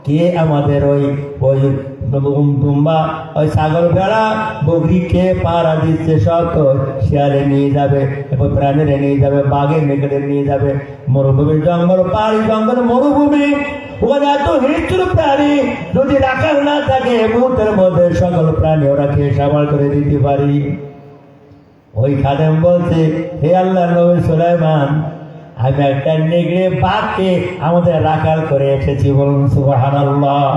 কে আমাদের ওই দুম্বা, ওই ছাগল ভেড়া বকরি খেয়ে পাড়া দিচ্ছে, সব তো শিয়ালে নিয়ে যাবে, প্রাণীরে নিয়ে যাবে, বাঘের মেঘের নিয়ে যাবে, মরুভূমির জঙ্গল, পাহাড়ি জঙ্গল, মরুভূমি, ওখানে এত হিংস্র প্রাণী, যদি রাখাল না থাকে মুহূর্তের মধ্যে সকল প্রাণী ওরা খেয়ে সাবাল করে দিতে পারি। ওই খাদেম বলছে, হে আল্লাহ নবী সুলাইমান, আমি একটা নেগড়ে বাঘকে আমাদের রাখাল করে এসেছি, বলুন সুবহানাল্লাহ।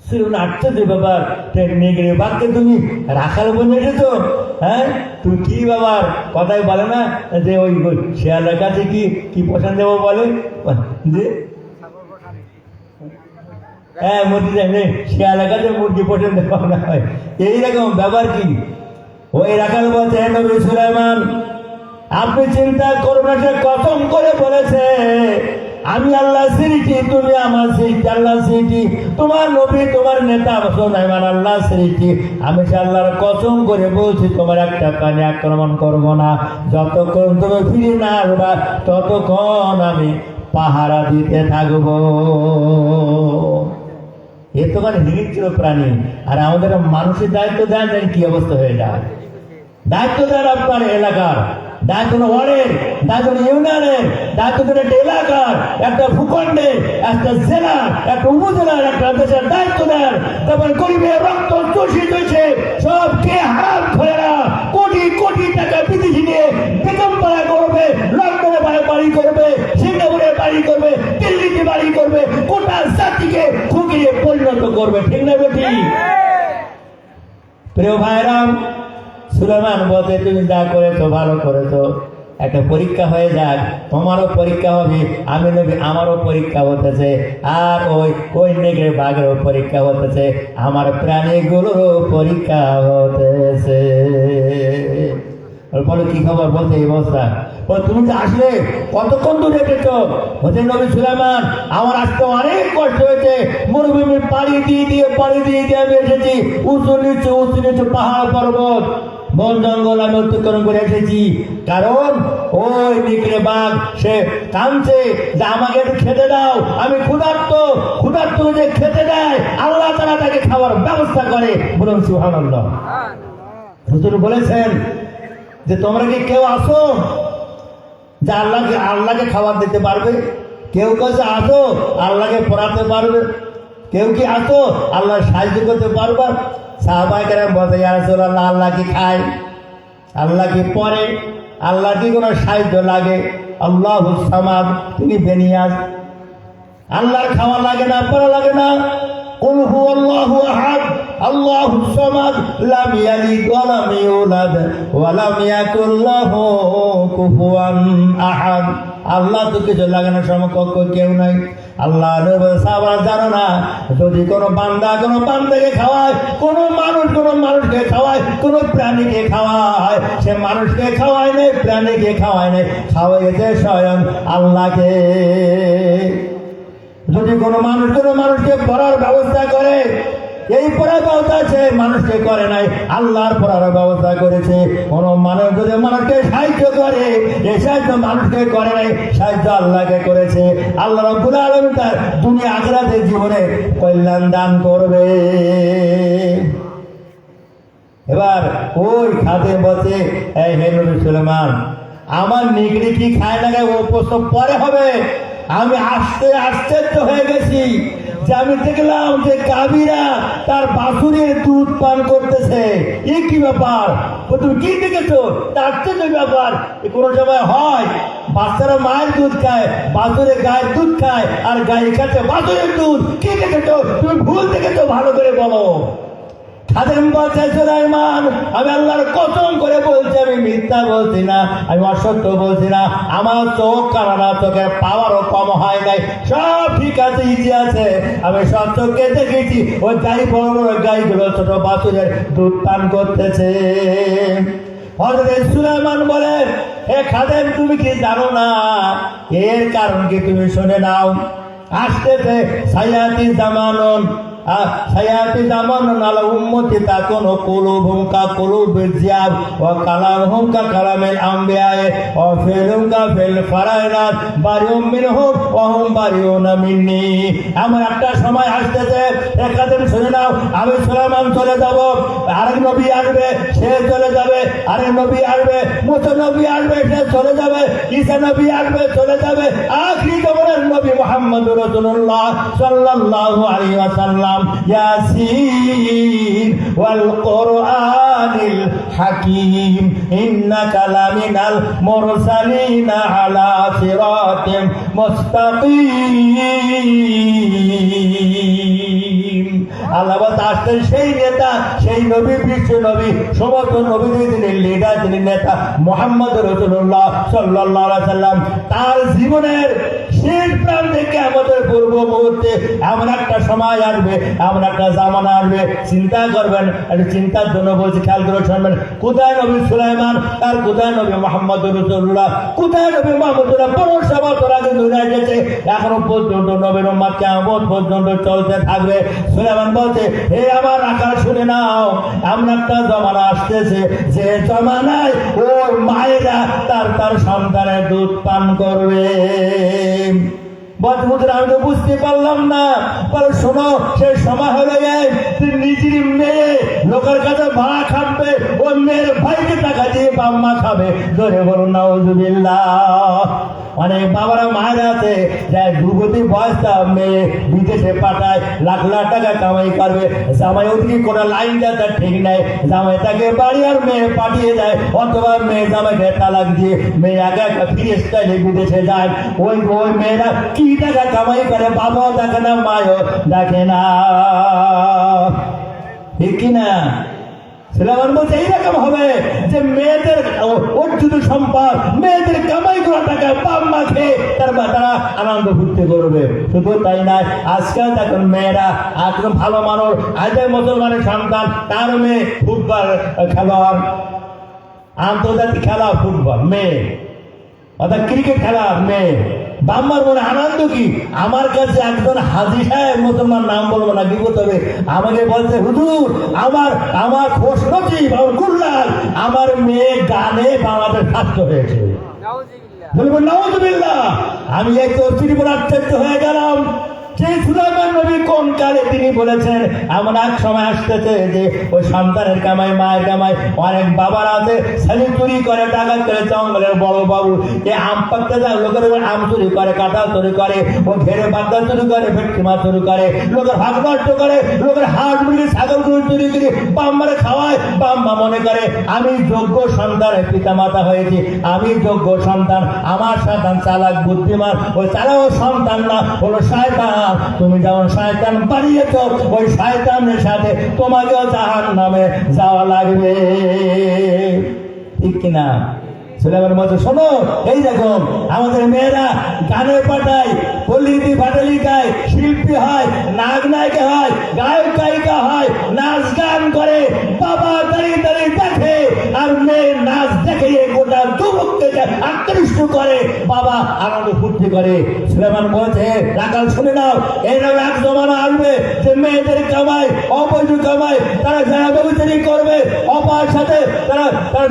শুনুন, আশ্চর্য ব্যাপার, নেগড়ে বাঘকে তুমি রাখাল বলে এসেছো? হ্যাঁ, তুমি কি ব্যাপার? কথাই বলে না যে ওই শেয়ালের কাছে কি কি পোষণ দেবো বলে যে, হ্যাঁ মুরগি শেয়ালের কাছে মুরগি পোষণ দেবো না হয়, এইরকম ব্যাপার কি? ওই রাখাল বলছে, হে নবী সুলাইমান, আপনি চিন্তা করবেন না, সে কসম করে বলেছে আমি আল্লাহ সৃষ্টি, তুমি আমার সৃষ্টি, আল্লাহ সৃষ্টি, তোমার নবী তোমার নেতা সুলাইমান আল্লাহ সৃষ্টি। আমি সে আল্লাহর কসম করে বলছি, তোমার একটা প্রাণী আক্রমণ করব না, যতক্ষণ তুমি ফিরে না আসবা ততক্ষণ আমি পাহারা দিতে থাকবো। এ তো মানে হিংস্র প্রাণী, আর আমাদের মানুষের দায়িত্ব দেন, কি অবস্থা হয়ে যায়। দায়িত্ব দেন আপনার এলাকার, দায়িত্ব ওয়ার্ডের, দায়িত্ব ইউনিয়নের, দায়িত্ব একটা এলাকার, একটা ভূখণ্ডের, একটা জেলার, একটা উপজেলার, একটা দেশের দায়িত্ব দেন। তারপর গরিবের রক্ত চষে চষে সবকে হারাম খোলেরা কোটি কোটি টাকা বিদেশি নিয়ে বেগমপাড়া করবে, লন্ডনে বাড়ি করবে, সিঙ্গাপুরে বাড়ি করবে, দিল্লিতে বাড়ি করবে, গোটা জাতিকে ঠকিয়ে পরিণত করবে, ঠিক না বেটি? প্রিয় ভাইরাম, সুলাইমান বলতে, তুমি যা করেছো ভালো করেছো, একটা পরীক্ষা হয়ে যাক, তোমারও পরীক্ষা হবে, আমি নবী আমারও পরীক্ষা হতেছে, আর ওই নেগড়ে বাঘেরও পরীক্ষা হতেছে, আমার প্রাণীগুলোরও পরীক্ষা হতেছে। বলো কি খবর? বলতে এই অবস্থা। তুমি যে আসলে কতক্ষণ দূরে এসেছ? বলছে, নবী সুলাইমান, আমার আসতে অনেক কষ্ট হয়েছে, মরুভূমি পাড়ি দিয়ে আমি এসেছি, উঁচু নিচু পাহাড় পর্বত বন জঙ্গল আমি অতিক্রম করে এসেছি, কারণ ওই নেগড়ে বাঘ সে কাঁদছে যে আমাকে একটু খেতে দাও, আমি ক্ষুধার্ত যে খেতে দেয় আল্লাহ তাআলা তাকে খাওয়ার ব্যবস্থা করে, বলুন সুবহানাল্লাহ। হুজুর বলেছেন যে তোমরা কি কেউ আসো যে আল্লাহকে খাবার দিতে পারবে? কেউ কাছে আসো আল্লাহকে পড়াতে পারবে? কেউ কি আসো আল্লাহ সাহায্য করতে পারবা? সাহাবায়ে কেরাম বলে, ইয়া রাসূলুল্লাহ, আল্লাহ কি খায়? আল্লাহ কি পড়ে? আল্লাহ কি কোনো সাহায্য লাগে? আল্লাহুস সামাদ, তিনি বেনিয়াজ, আল্লাহর খাওয়া লাগে না, পড়া লাগে না। কুল হুয়াল্লাহু আহাদ আল্লাহুস সামাদ লাম ইয়ালিদ ওয়া লাম ইউলাদ ওয়া লাম ইয়াকুল লাহু কুফুয়ান আহাদ। আল্লাহ তো কিছু লাগে না, সমকক্ষ কেউ নাই। আল্লাহ সাহাবারা জানো না, যদি কোনো বান্দাকে খাওয়ায়, কোনো মানুষকে খাওয়ায়, কোনো প্রাণীকে খাওয়ায়, সে মানুষকে খাওয়ায় নেই, প্রাণীকে খাওয়ায় নেই, খাওয়াইছে স্বয়ং আল্লাহকে। যদি কোনো মানুষকে পড়ার ব্যবস্থা করে, এই পড়ার ব্যবস্থা আছে, মানুষকে করে নাই, আল্লাহর পড়ার ব্যবস্থা করেছে। কোন মানুষ যদি মানুষকে সাহায্য করে, এই সাহায্য মানুষকে করে নাই, সাহায্য আল্লাহকে করেছে। আল্লাহ রাব্বুল আলামিন তার দুনিয়া আখিরাতের জীবনে কল্যাণ দান করবে। এবার ওই খাদেম বলছে, এই হে নবী সুলাইমান, আমার নেগড়ে কি খায় না খায় ও প্রশ্ন পরে হবে। আমি আশ্চর্য হয়ে গেছি যে আমি দেখলাম যে গাভীরা তার বাছুরের দুধ পান করতেছে। এই কি ব্যাপার? তুমি কি দেখেছো? তার আশ্চর্য ব্যাপার। কোনো সময় হয় বাচ্চারা মায়ের দুধ খায়, বাছুরে গায়ের দুধ খায়, আর গায়ে খাচ্ছে বাছুরের দুধ। কি দেখেছো? তুমি ভুল দেখেছো, ভালো করে বলো। খাদেম বলছে, সুলাইমান, আমি আল্লাহর কসম করে বলছি, আমি মিথ্যা বলছি না, আমি অসত্য বলছি না। আমার চোখ কানা, চোখের পাওয়ারও কম হয় নাই, সব ঠিক আছে, ইজি আছে। আমি সব চোখকে দেখেছি, ওই গাই বড় বড় গাইগুলো ছোট বাছুরের দুধ পান করতেছে। হযরত সুলাইমান বলে, হে খাদেম, তুমি কি জানো না? এর কারণ কি তুমি শুনে নাও। আসতেছে সায়াতি জামানুন, সায়াতি জামানুন আলা উম্মতি তাকুনু কুলুবুহুম কা কুলুবিল জিয়াব ওয়া কালামুহুম কা কালামিল আমবিয়া ওয়া ফিলুহুম কা ফিল ফারাইনাত বারিউম মিনহুম ওয়া হুম বারিউনা মিন্নি। এমন একটা সময় আসতেছে, একাদিন শুনে নাও, আমি সুলাইমান চলে যাব, আরেক নবী আসবে, সে চলে যাবে, আরেক নবী আসবে, মুসা নবী আসবে, সে চলে যাবে, ঈসা নবী আসবে, চলে যাবে, আখিরি জমানার নবী মুহাম্মদুর রাসূলুল্লাহ সাল্লাল্লাহু আলাইহি ওয়াসাল্লাম ইয়াসিন ওয়াল কুরআনিল হাকীম ইন্নাকা লামিনাল মুরসালিনা আলা সিরাতিম মুস্তাকিম। আল্লাহ আসতেন সেই নেতা, সেই নবী, বিশ্ব নবী, সমস্ত নবীদের তিনি লিডার, তিনি নেতা মুহাম্মদ রাসূলুল্লাহ সাল্লাল্লাহু আলাইহি ওয়াসাল্লাম। তার জীবনের শেষ প্রান্তে আমাদের পূর্ব মুহূর্তে এমন একটা সময় আসবে, এমন একটা জামানা আসবে, চিন্তা করবেন, একটু চিন্তার জন্য বলছি, খেয়াল করে শুনবেন। কোথায় নবী সুলাইমান আর কোথায় নবী মুহাম্মদ রাসূলুল্লাহ, কোথায় নবী মুহাম্মদুল্লাহ? 500 বছর আগে দুনিয়ায় গেছে, এখনো পর্যন্ত নবীর উম্মত কিয়ামত পর্যন্ত চলতে থাকবে। সুলাইমান বলছে, হে আমার আকাশ শুনে নাও, এমন একটা জমানা আসতেছে যে জমানায় ও মায়েরা তার সন্তানের দুধ পান করবে। বদবুদের আমি তো বুঝতে পারলাম না, বলে শোনো, সে সময় হলে তুই নিজের মেয়ে লোকের কাছে ভাড়া খাবে, ও মেয়ের ভাইকে টাকা দিয়ে বাম্মা খাবে। জোরে বলুন নাউজুবিল্লাহ। অনেক বাবারা মায়েরা আছে যারা যুবতী বয়সটা মেয়ে বিদেশে পাঠায়, লাখ লাখ টাকা কামাই করবে, জামাই ওদিকে কোনো লাইন দেয় তার ঠিক নাই, জামাই তাকে বাড়ি আর মেয়ে পাঠিয়ে দেয়, অথবা মেয়ে জামাইকে তালাক দিয়ে মেয়ে একা একা ফিরে স্টাইলে বিদেশে যায়। ওই মেয়েরা কি টাকা কামাই করে, বাবাও দেখে না, মায়ও দেখে না, ঠিক কিনা? সুলাইমান বলছে এইরকম হবে যে মেয়েদের অর্জিত সম্পদ, মেয়েদের কামাই করা টাকা বাপ মা খেয়ে তারা আনন্দ ফুর্তি করবে। শুধু তাই নয়, আজকাল দেখুন মেয়েরা একদম ভালো মানুষ, আজকে মুসলমানের সন্তান, তার মেয়ে ফুটবল খেলোয়াড়, আন্তর্জাতিক খেলা ফুটবল মেয়ে, অর্থাৎ ক্রিকেট খেলা মেয়ে। বাম্মার মনে আনন্দ কি? আমার কাছে একজন হাজী সাহেব, মুসলমান নাম বলবো না, বিপদ হবে, আমাকে বলছে, হুজুর আমার খোশ নজিব, আমার গুল্লাল, আমার মেয়ে গানে বাংলাদেশ স্বাস্থ্য হয়েছে। বলবেন নাউজুবিল্লাহ। আমি এক ত্রিপুর আশ্চর্য হয়ে গেলাম যে সুলাইমান নবী কোন কালে তিনি বলেছেন এমন এক সময় আসতেছে যে ওই সন্তানের কামাই, মায়ের কামাই। অনেক বাবার আছে ছেলে চুরি করে, টাকা করে, জঙ্গলের বড় বাবু এ আম পাকতে যায়, লোকের আম চুরি করে, কাঁঠাল চুরি করে, ও ঘেরে বাদ্দা চুরি করে, ভেটকি মাছ চুরি করে, লোকের ভাগ নষ্ট করে, লোকের হাট মুরগি ছাগল চুরি করে বাম্মারে খাওয়ায়। বাম্মা মনে করে আমি যোগ্য সন্তানের পিতা মাতা হয়েছি, আমি যোগ্য সন্তান, আমার সন্তান চালাক বুদ্ধিমান, ওই চালাও সন্তান না, হলো শয়তান। তুমি যেমন শয়তান বাড়িয়েছ, ওই শয়তানের সাথে তোমাকেও জাহান্নামে যাওয়া লাগবে, ঠিক কিনা? সুলাইমান বলছে, শোনো, এই দেখো আমাদের মেয়েরা গানে পাঠায়, পল্লীতি পাটালি গায়, শিল্পী হয়, নাগ নায়িকা হয়, গায়ক গায়িকা হয়, নাচ গান করে, বাবা দাঁড়িয়ে দাঁড়িয়ে দেখে, আর মেয়ে নাচ দেখে গোটা যুবককে আকৃষ্ট করে, বাবা আনন্দ ফুর্তি করে। সুলাইমান বলছে, রাখাল শুনে নাও, এরকম এক জমানা আসবে যে মেয়েদের কামাই, অবৈধ কামাই, তারা যারা ব্যবচারী করবে, অপার সাথে তারা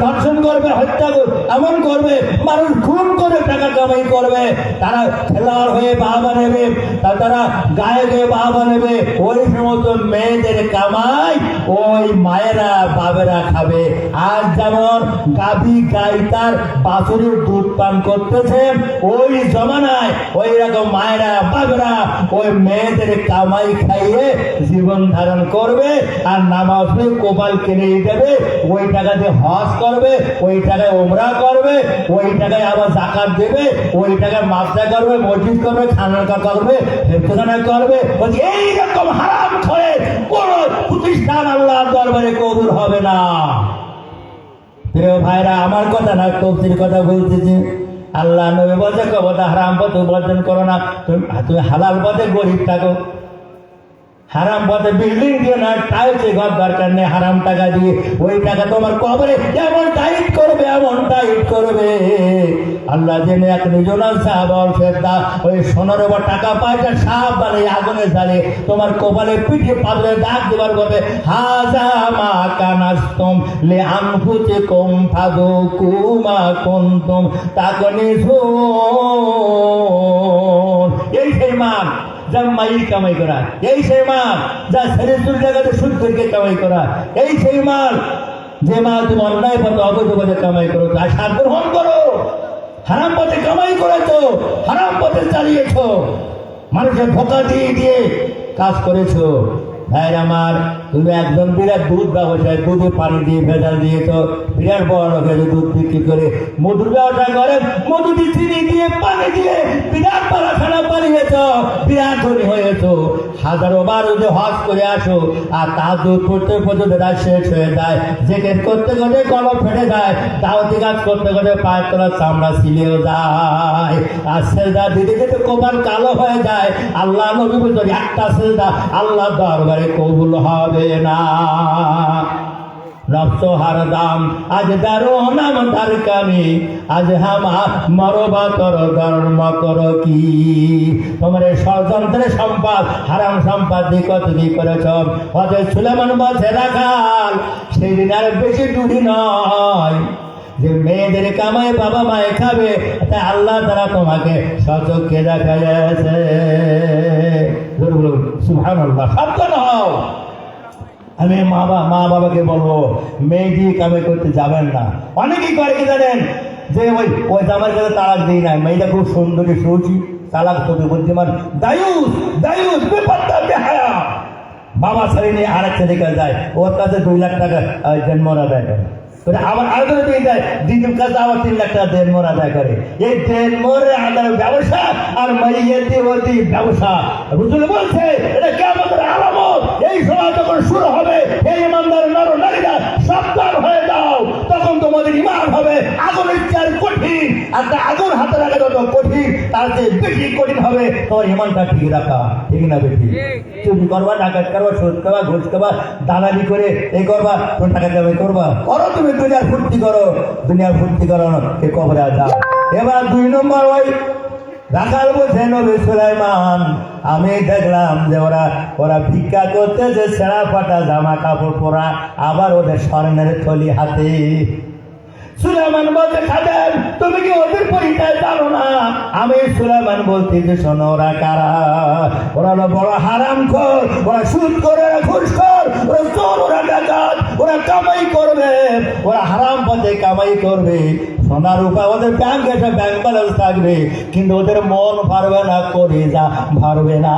ধর্ষণ করবে, হত্যা করবে, এমন করবে, মানুষ খুন করে টাকা কামাই করবে, তারা খেলোয়াড় হয়ে বাবা নেবে, তারা গায়ে গিয়ে বাবা নেবে। ওই সমস্ত মেয়েদের কামাই ওই মায়েরা বাবেরা খাবে। আর যেমন গাভী গাই তার বাছুরের দুধ পান করতেছে, ওই জমানায় ওই রকম মায়েরা বাবেরা ওই মেয়েদের কামাই খাইয়ে জীবন ধারণ করবে, আর নামাজ কোপাল কিনে দেবে, ওই টাকা দিয়ে হজ করবে, ওই টাকায় ওমরা করবে, ওই টাকায় আবার জাকাত দেবে, ওই টাকায় মাদ্রাসা করবে, মসজিদ করবে, খানকা করবে, হেফতখানা করবে। এইরকম হারাম করে কোন প্রতিষ্ঠান আল্লাহর দরবারে কবুল হবে না। প্রিয় ভাইরা, আমার কথা না, তফসির কথা বলতেছি। আল্লাহ নবী বলছে, কবতা হারাম পথে বর্জন করো না, তুমি হালাল পথে গরিব থাকো। হারাম পথে বিল্ডিং দিয়ে না, টাইলসে ঘর দরকার নেই, হারাম টাকা দিয়ে ওই টাকা তোমার কবরে এমন টাইট করবে, এমন টাইট করবে। আল্লাহ জেনে এক নিজনাল সাহাবা ফেরদা ওই সোনার ওপর টাকা পয়সা সাপ বানে আগুনে জ্বালে তোমার কপালে পিঠে পাতলে দাগ দেবার করবে। হাজা মা কানাস্তম লে আনফুতে কম ফাদো কুমা কুনতুম তাকনি এই সেই মান যা মাই কামাই করা, এই সেই মাল যা শরীর জায়গাতে সুদ থেকে কামাই করা, এই সেই মাল যে মাল তুমি অন্যায় পথে অবৈধ পথে কামাই করো, তা সার গ্রহণ করো। হারাম পথে কামাই করেছো, হারাম পথে চালিয়েছো, মানুষের ধোকা দিয়ে দিয়ে কাজ করেছো। ভাইয়ের আমার, তুমি একজন বিরাট দুধ ব্যবসায়, দুধে পানি দিয়ে ভেজাল দিয়েছো, বিরাট বড় লোকের দুধ বিক্রি করে মধুর ব্যবসা করে, মধু দিয়ে চিনি দিয়ে পানি দিয়ে বিরাট পারাখানা বানিয়েছ, বিরাট ধনী হয়েছ। হাজারো বার যে হজ করে আসো আর তার দুধ পড়তে পর্যন্ত রাত শেষ হয়ে যায়, জেকেট করতে করতে কলম ফেটে যায়, দাওয়াতি কাজ করতে করতে পায়ের তলার চামড়া ছিলেও যায়, আর সেজদা দিতে দিতে কপাল কালো হয়ে যায়। আল্লাহ নবী বলছেন একটা সেজদা আল্লাহ দরবারে কবুল হবে না। নফস হারদাম আজ দারো নাম তার কামি, আজ হামা মরবা কর ধর্ম কর কি। তোমার ষড়যন্ত্রের সম্পদ, হারাম সম্পদ দিকত দিয়ে করেছ। হযরত সুলাইমান বলছে রাখাল, সেই দিন আর বেশি দূরে নয় যে মেয়েদের কামাই বাবা মায়ে খাবে, তাই আল্লাহ তারা তোমাকে সচক্ষে দেখা যাচ্ছে। সুবহানাল্লাহ, সাবধান হও। আমি মা বাবাকে বলবো মেয়ে দিয়ে কামাই করতে যাবেন না। অনেকেই করে কি জানেন, যে ওই জামার কাছে তালাক দিই না, মেয়েটা খুব সুন্দরী সুচি, তালাক তোকে বুদ্ধিমান, দায়ুস বেপাত্তা বেহায়া, বাবা ছেড়ে নিয়ে আরেকটা দিকে যায়, ওর কাছে 2 লাখ টাকা জন্মরা দেয় করে, আবার আরেকটা দিয়ে যায়, দ্বিতীয় কাছে আবার 3 লাখ টাকা দেনমোর আদায় করে। এই দেনমোরের আদায় ব্যবসা আর মাইয়াতি ওতি ব্যবসা। রসূল বলছে এটা কিয়ামতের আলামত। এই সময় যখন শুরু হবে, এই ইমানদার নর নারীরা সাবধান হয়ে যাও, তখন তোমাদের ইমান হবে আগুনের চেয়ে কঠিন, আর আগুন হাতে রাখা যত কঠিন, তার চেয়ে বেশি কঠিন হবে তোমার ইমানটা ঠিক রাখা। ঠিক না বেশি? চুরি করবা, ডাকাত করবা, সুদ করবা, ঘুষ করবা, দালালি করে এই করবা, তোর টাকা জমাই করবা, করো তুমি দুনিয়ার ফুর্তি করো, দুনিয়ার ফুর্তি করো, এ কবরে যাও। এবার 2 নম্বর ওই রাখাল বলছে নবী সুলাইমান, আমি দেখলাম যে ওরা ভিক্ষা করতে, যে ছেঁড়া ফাটা জামা কাপড় পরা, আবার ওদের স্বর্ণের থলি হাতে। সুলাইমান বলতে খাদেম, তুমি কি ওদের পরিচয় জানো না? আমি সুলাইমান বলতে যে শোনো, ওরা কারা? ওরা হলো বড় হারামখোর, ওরা সুদ করে, ওরা ঘুষখোর, ওরা চোর, ওরা ডাকাত, ওরা কামাই করবে, ওরা হারাম পথে কামাই করবে। সোনার রূপা ওদের ব্যাংকে ব্যাংক ব্যালেন্স থাকবে, কিন্তু ওদের মন ভরবে না, কলিজা ভরবে না।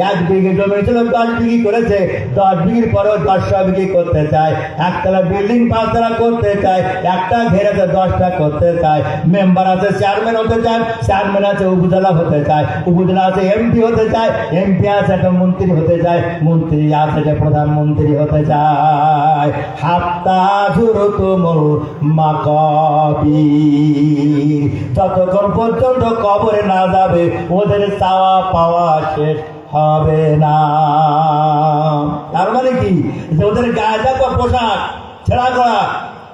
1 বিঘে জমি ছিল 10 বিঘি করেছে, 10 বিঘির পরেও 10টা বিঘি করতে চায়, একতলা বিল্ডিং 5 তলা করতে চায়, একটা ঘেরেতে 10টা করতে চায়। মেম্বার আছে, চেয়ারম্যান হতে চায়, চেয়ারম্যান আছে, উপজেলা হতে চায়, উপজেলা আছে, এমপি হতে চায়, এমপি আছে, একটা মন্ত্রী হতে চায়, মন্ত্রী আছে, একটা প্রধানমন্ত্রী হতে চায়। হাত্তা যুরতুমুল মাকাবির, যতক্ষণ পর্যন্ত কবরে না যাবে ওদের চাওয়া পাওয়া শেষ হবে না। তার মানে কি, যে ওদের গায়ে থাকা পোশাক ছেঁড়া করা,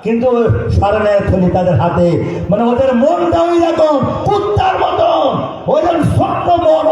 কিন্তু স্মরণের থলি তাদের হাতে। মানে ওদের মনটা ওই রকম কুত্তার মতন, ওদের ছোট্ট মন,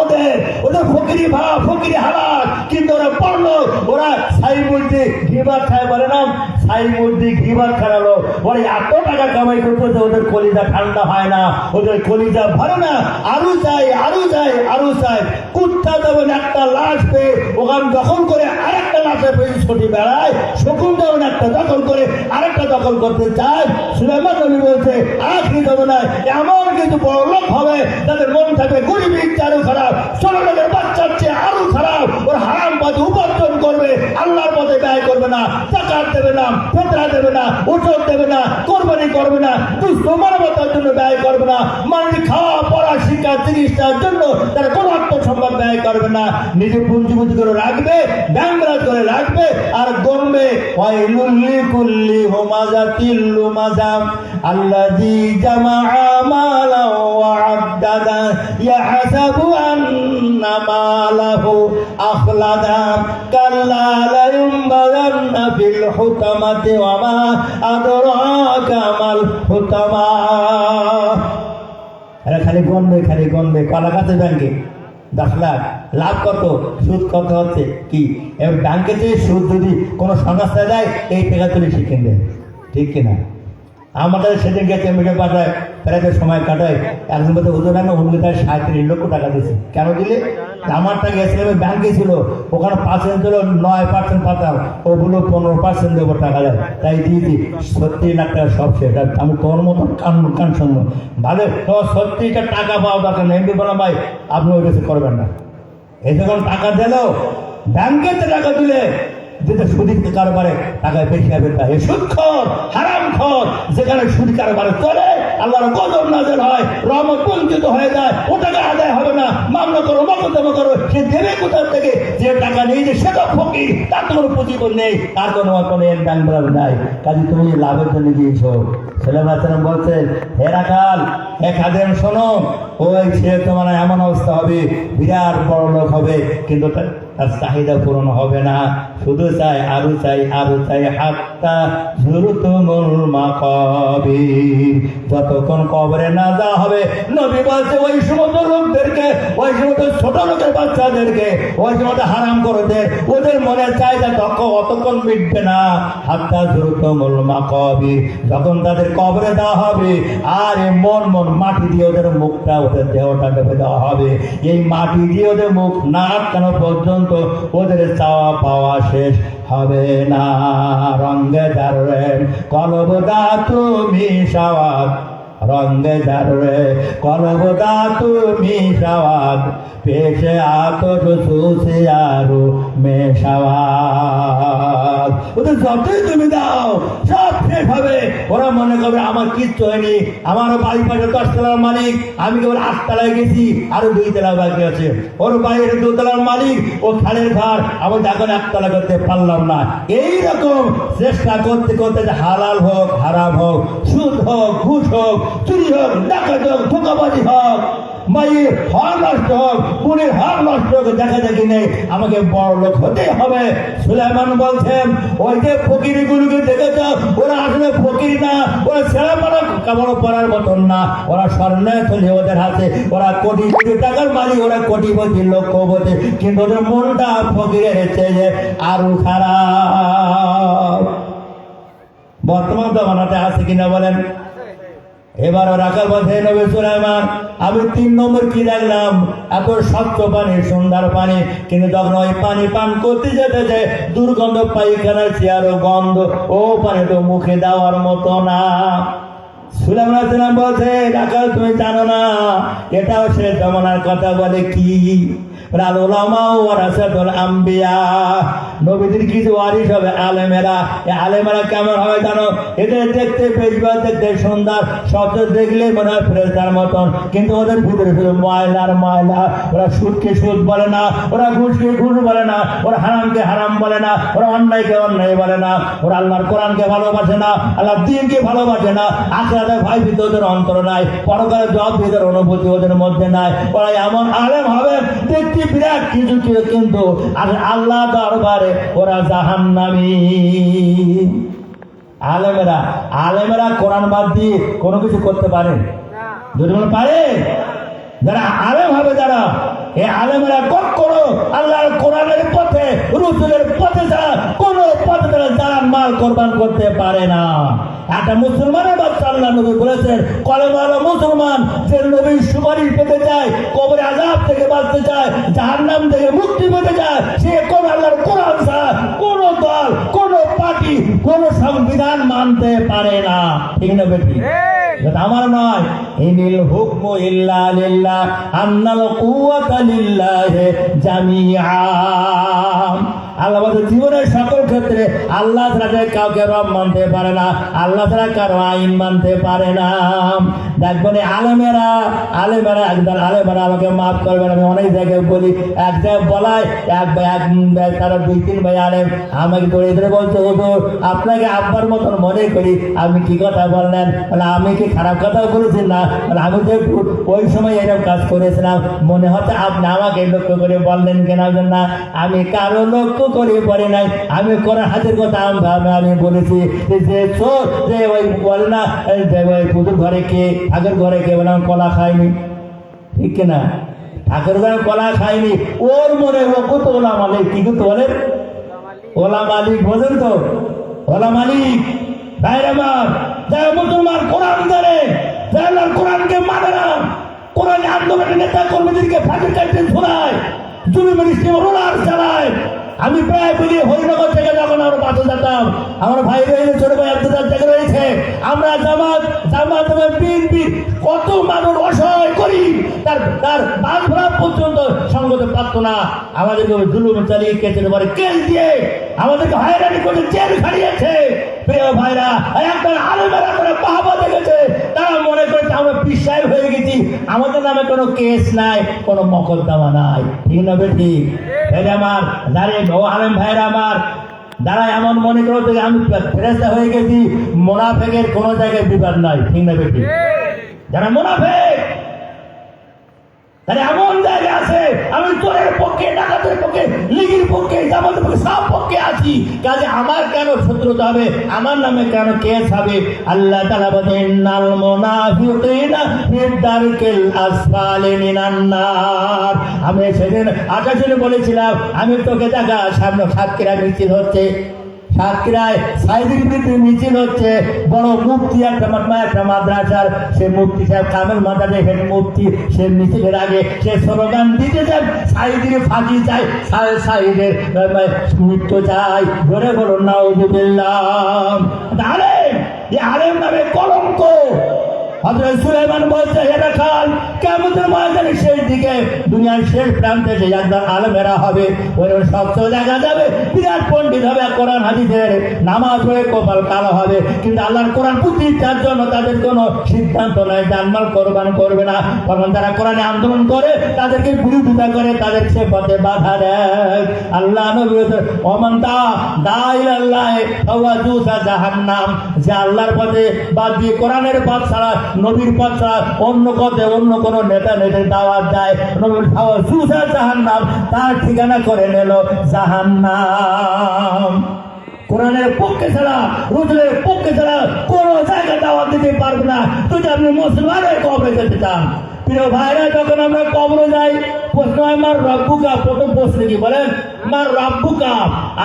ওদের ফকিরি ভাব, ফকিরি হালাত, কিন্তু ওরা পড়লো, ওরা সাই মুর্দি ঘিবার খায়, বলে না সাই মুর্দি ঘিবার খাওয়ালো, ওরা এত টাকা কামাই করতেছে, ওদের কলিজা ঠান্ডা হয় না, ওদের কলিজা ভরে না, আরো চাই, আরো চাই, আরো চাই। কুত্তা যেমন একটা লাশ পেয়ে ওখান দখল করে আরেকটা লাশের পেয়ে ছুটি বেড়ায়, শকুন যেমন একটা দখল করে আরেকটা দখল করতে চায়। সুলাইমান নবী বলছে আখিরি জমানায় এমন কিছু বড় লোক হবে যাদের মন থাকবে গরিব ইচ্ছা আরো খারাপ, ছোট লোকের বাচ্চার চেয়ে আরো খারাপ। ওর হারাম পথে উপার্জন করবে, আল্লাহর পথে ব্যয় করবে না, যাকাত দেবে না, ফিতরা দেবে না, উজর দেবে না, কোরবানি করবে না, দুস্থ মানবতার জন্য ব্যয় করবে না, মানুষ খাওয়া পড়া শিক্ষা চিকিৎসার জন্য তারা কোনো আত্মসম্মান ব্যয় করবে না। নিজে পুঁজিপুঁজি করে রাখবে, ব্যাংরাজ করে রাখবে, আর গড়বে ওয়াইলুল কুল্লি হুমাজাতিল লুমাজা আল্লাযী জামাআ মালান ওয়া আদ্দাদা ইয়াহসাবু আন্না মালাহু আখলাদা কাল্লা লা ইউনবাযান্না ফিল হুতামাতি ওয়া মা আদরাকা মাল হুতামা। এরা খালি গণবে কলা গাছে ব্যাংকে 10 লাখ লাভ কত, সুদ কত হচ্ছে কি। এবার ব্যাংকে যে সুদ যদি কোনো সংস্থা দেয়, এই টাকা তুলে শিখে দেয়। ঠিক কিনা? আমাদের সেদিন গেছে মিটে পাঠায়, প্রায় সময় কাটায়, একজন বলতে হুজুর আমি হুজুর 37 লক্ষ টাকা দিয়েছি। কেন দিলে? আমারটা গেছিলাম ব্যাংকে ছিল, ওখানে পার্সেন্ট ছিল 9% পাতাম, ওগুলো 15% দেবো টাকা দেয়, তাই দিয়েছি 30 লাখ টাকা সব শেষ। আমি তোর মতো কান শুনবো ভালো, তো 30টা টাকা পাওয়া দরকার নেই। এমনি বললাম ভাই আপনি ওই কাছে করবেন না, এই যখন টাকা দিল ব্যাংকের টাকা দিলে যেটা সুদী কারবারে টাকায় বেশি হবে, তাই সুদখোর হারামখোর যেখানে সুদ কারবারে চলে আল্লাহর গজব নাযিল হয়, রহমত বঞ্চিত হয়ে যায়, ও টাকা আদায় হবে না, মামলা করো মকদ্দমা করো, সে দেবে কোথা থেকে? যে টাকা নিয়েছে সে তো ফকির, তার তো কোনো পুঁজিপন নেই, তার কোনো ব্যাংক ব্যালেন্স নাই। কাজে তুমি লাভের জন্য গিয়েছ। সাল্লাল্লাহু বলছেন, হে রাখাল, হে খাদেম শোনো, ওই ছেলে তোমার এমন অবস্থা হবে, বিরাট বড় লোক হবে, কিন্তু তার চাহিদা পূরণ হবে না, শুধু চাই আরো চাই আরো চাই, হাত্তা যুরতুমুল মাকাবির, যতক্ষণ কবরে না যাওয়া হবে। নবী বলছে ওই সমস্ত লোকদেরকে, ওই সমস্ত ছোট লোকের বাচ্চাদেরকে, ওই সমস্ত হারাম করদের, ওদের মনের চাহিদা অতক্ষণ মিটবে না, হাত্তা যুরতুমুল মাকাবির, যখন তাদের কবরে দেওয়া হবে। আর মন মাটি দিয়ে ওদের মুখটা, ওদের দেহটা ঢেকে দেওয়া হবে। এই মাটি দিয়ে ওদের মুখ না আটকানো পর্যন্ত ওদের চাওয়া পাওয়া শেষ হবে না। রঙ্গে যারে কলবদা তুমি সাওয়াত, রঙ্গে যারে কলবদা তুমি সাওয়াত, পেশে আতশ সুসে আরো মেশাওয়াত, ওদের যতই তুমি দাও সব শেষ হবে। ওরা মনে করবে আমার কিচ্ছু হয়নি, আমারও বাড়ি পাশে 10 তলার মালিক, আমি কেবল 8 তলায় গেছি, আরো 2 তলা বাকি আছে। ওর বাইরে 2 তলার মালিক, ও খালের ঘর, আমি এখন 1 তলা করতে পারলাম না। এইরকম চেষ্টা করতে করতে হালাল হোক হারাম হোক, সুদ হোক ঘুষ হোক, চুরি হোক ডাকাতি হোক ধোঁকাবাজি হোক, মায়ের হক নষ্ট হোক, বোনের হক নষ্ট হোক, দেখা দেখি নেই, আমাকে বড় লোক হতে হবে। সুলাইমান বলছেন, ওই যে ফকিরি গুলোকে দেখেছ, ওরা আসলে ফকির না, ওরা ছেড়া মারা কামড় পড়ার মতন না, ওরা স্বর্ণে চলে ওদের হাতে, ওরা কোটি কোটি টাকার মালিক, ওরা কোটিপতি লক্ষপতি, কিন্তু ওদের মনটা ফকিরের চেয়ে আরো খারাপ। বর্তমান জমানাতে আছে কিনা বলেন? এবার রাখাল বলছে, নবী সুলাইমান, আমি 3 নম্বর কি দেখলাম, এত স্বচ্ছ পানি, সুন্দর পানি, কিন্তু যখন ওই পানি পান করতে যেতে যে দুর্গন্ধ, পায়খানার চেয়ারও গন্ধ, ও পানি তো মুখে দেওয়ার মতো না। সুলাইমান বলছে, রাখাল তুমি জানো না, এটাও সে জমানার কথা। বলে কি? নবীদের কিছু ওয়ারিস হবে আলেমেরা। আলেমেরা কেমন হবে জানো? এদের দেখতে পেজবা, দেখতে সুন্দর, শব্দ দেখলে মনে হয় ফেরেশতার মতন, কিন্তু ওদের ভিতরে শুধু ময়লার ময়লা। ওরা সুদকে সুদ বলে না, ওরা ঘুষকে ঘুষ বলে না, ওরা হারামকে হারাম বলে না, ওরা অন্যায়কে অন্যায় বলে না, ওরা আল্লাহর কোরআনকে ভালোবাসে না, আল্লাহর দ্বীনকে ভালোবাসে না, আখিরাতে ভয় ভীতি ওদের অন্তর নাই, পরকালে জবাব দিদের অনুভূতি ওদের মধ্যে নাই। ওরা এমন আলেম হবে দেখতে বিরাট কিছু, কিন্তু আল্লাহ দরবারে ওরা জাহান্নামী। আলেমেরা কোরআন বাদ দিয়ে কোনো কিছু করতে পারে? যদি মনে পারে, যারা আলেম হবে, যারা এই আলেমেরা কখনো আল্লাহর কোরআনের পথে, রসুলের পথে ছাড়া কোনো পথে তারা জান মাল কোরবান করতে পারে না। একটা মুসলমানের বাচ্চা আল্লাহ নবী বলেছেন, কলেমাওয়ালা মুসলমান যে নবীর সুপারিশ পেতে চায়, কবরে আযাব থেকে বাঁচতে চায়, জাহান্নাম থেকে মুক্তি পেতে চায়, সে কোন আল্লাহর কোরআন ছাড়া কোন দল, কোন পার্টি, কোন সংবিধান মানতে পারে না। ঠিক না বেটি? আমার নয়, ইনিল হুকমু ইল্লা লিল্লাহ, আন্নাল কুওয়াতা লিল্লাহি জামিআ। আল্লাহ বলে জীবনের সকল ক্ষেত্রে আল্লাহ ছাড়া কাউকে রব মানতে পারে না, আল্লাহ ছাড়া কারো আইন মানতে পারে না। দেখবেন আলেমেরা একদল আলেমেরা, আমাকে মাফ করবেন, আমি অনেক জায়গায় বলি, এক জায়গায় বলায় তারা 2-3 ভাই আলেম আমাকে ধরে ধরে বলছে, হুজুর আপনাকে আব্বার মতন মনে করি, আপনি কি কথা বললেন? বলে আমি কি খারাপ কথা বলেছি? না, আমি তো ওই সময় এরকম কাজ করেছিলাম, মনে হচ্ছে আপনি আমাকে লক্ষ্য করে বললেন কেন? না, আমি কারো লক্ষ্য করে পড়ে নাই, আমি কোরআন হাতের কথা আমি বলেছি যে চোর, যে ওই বলে না ওই পুতুর ঘরে কে, আগের ঘরে কে, বলে কলা খায়নি, ঠিক কিনা? ঠাকুর ঘরে কলা খায়নি, ওর মনে ও কত ওলা মালিক, কি করতে বলে ওলা মালিক, বোঝেন তো? ওলা মালিক ভাইরামার, যারা মুসলমান কোরআন জানে, যারা কোরআনকে মানে না, কোরআন আন্দোলনের নেতা কর্মীদেরকে ফাঁসির কাছে ঝোলায়, জুলুমের স্টিম রোলার চালায়। আমি প্রায় বলি হরিনগর থেকে যখন আমরা বাসে যেতাম, আমার ভাই রয়েছে, ছোট ভাই আব্দুল্লাহ থেকে রয়েছে, আমরা জামাত বিএনপি কত মানুষ অসহায় করি, তার তার বাস ভাড়া পর্যন্ত সঙ্গত পারত না। আমাদেরকে জুলুম চালিয়ে কেসের পরে কেস দিয়ে আমাদেরকে হয়রানি করে জেল খাড়িয়েছে। প্রিয় ভাইরা, একবার আলেমেরা করে বাহবা দেখেছে, তারা মনে করেছে আমরা বিশ্বাস হয়ে গেছি, আমাদের নামে কোনো কেস নাই, কোনো মকদ্দমা নাই। ঠিক না বেঠি? আমার দাঁড়িয়ে ও আলেম ভাইরা আমার যারা এমন মনে করো যে আমি ফেরেশতা হয়ে গেছি, মুনাফিকের কোনো জায়গায় বিবাদ নাই। ঠিক না বেঠি? যারা মুনাফিক তাহলে এমন জায়গা আছে, আমি চোরের পক্ষে, ডাকাতের পক্ষে, লিগির পক্ষে, জামাতের পক্ষে, সব পক্ষে আছি। কাজে আমার কেন শত্রুতা হবে, আমার নামে কেন কেস হবে? আল্লাহ তাআলা বলেন ইন্নাল মুনাফিকিনা ফি দারকিল আসফালি মিনান নার। আমি সেদিন আকাশে বলেছিলাম, আমি তোকে দেখা সামনে সাতক্ষীরা মিছিল হচ্ছে, সাতক্ষীরায় সাইদির বিরুদ্ধে মিছিল হচ্ছে, বড় মুফতি একটা মাদ্রাসার সে মুফতি সাহেব কামেল মাদ্রাসা হেড মুফতি, সে মিছিলের আগে সে স্লোগান দিতে চান সাইদির ফাঁকি চাই, সাইদের মৃত্যু চাই। ধরে বলো নাউযুবিল্লাহ। আলেম, এই আলেম নামে কলঙ্ক। হযরত সুলাইমান বলছে, হে রাখাল, কিয়ামতের ময়দানে শেষ দিকে দুনিয়ার শেষ প্রান্তে যে একজন আলেমেরা হবে, ওই সত্য দেখা যাবে, বিরাট পণ্ডিত হবে, কোরআন হাদিসের নামাজ হয়ে কপাল কালো হবে, কিন্তু আল্লাহর কোরআন প্রতিষ্ঠার জন্য তাদের কোনো সিদ্ধান্ত নাই, জানমাল কোরবান করবে না। তখন তারা কোরআনে আন্দোলন করে, তাদেরকে বিরোধিতা করে, তাদের সে পথে বাধা দেয়। আল্লাহ নবী ওমান দাইলাল্লাহ ফাওয়া জুসা জাহান্নাম, যে আল্লাহর পথে বাদ দিয়ে কোরআনের পথ ছাড়া, নবীর পথ ছাড়া অন্য পথে অন্য কোন নেতা নেতার দাওয়াত দেয়, নবীর খাওয়া সুসা জাহান্নাম, তার ঠিকানা করে নিল জাহান্নাম। কোরআনের পক্ষে ছাড়া, রসুলের পক্ষে ছাড়া কোন জায়গায় দাওয়াত দিতে পারবে না। যদি আপনি মুসলমানের কবরে যেতে চান, প্রিয় ভাইরা, যখন আমরা কবরে যাই, প্রশ্ন হয় মার রব্বুকা। প্রথম প্রশ্ন কি বলেন? মার রব্বুকা।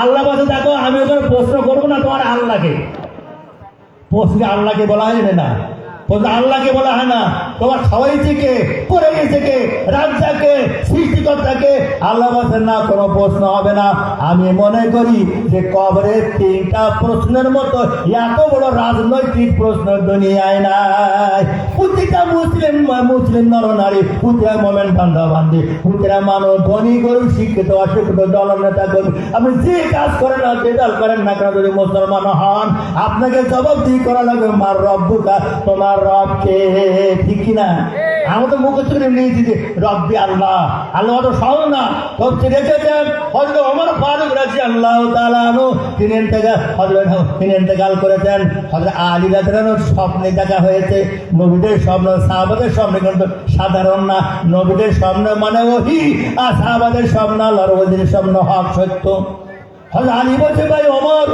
আল্লাহ বলে, দেখো আমি ওখানে প্রশ্ন করবো না তোমার আল্লাহকে। প্রশ্ন আল্লাহকে বলা হয় না, আল্লাহকে বলা হয় না। তোমার খাওয়াইছে কে, করে গেছে কে, রাজ্জাকে, সৃষ্টিকর্তাকে। আল্লাহ বলছেন না, কোনো প্রশ্ন হবে না। আমি মনে করি যে কবরের 3টা প্রশ্নের মতো এত বড় রাজনৈতিক প্রশ্ন দুনিয়ায় নাই। প্রতিটা মুসলিম নরনারী, প্রতিটা মোমেন বান্ধা বান্ধি, প্রতিটা মানুষ, ধনী গরিব, শিক্ষিত অশিক্ষিত, দলনেতা গরিব, আপনি যে কাজ করেন না, যে দল করেন না কেন, যদি মুসলমান হন, আপনাকে জবাবদিহি করা লাগবে মার রব্বুকা, তোমার রবকে। ঠিক কিনা? আমরা তো মুখস্থ করে নিয়েছি যে রব্বি আল্লাহ। আল্লাহ তো সহজ না, সবচেয়ে রেখেছেন হযরত ওমর ফারুক রাদিয়াল্লাহু তাআলা আনহু, তিনি ইন্তেকাল করেছেন। হযরত আলী রাদিয়াল্লাহু আনহু স্বপ্নে দেখা হয়েছে। নবীদের স্বপ্ন সাহাবাদের স্বপ্ন কিন্তু সাধারণ না, নবীদের স্বপ্ন মানে ওহী, আর সাহাবাদের স্বপ্ন আল্লাহর ওহীর স্বপ্ন হক সত্য। হযরত আলী বলছে, ভাই ওমর,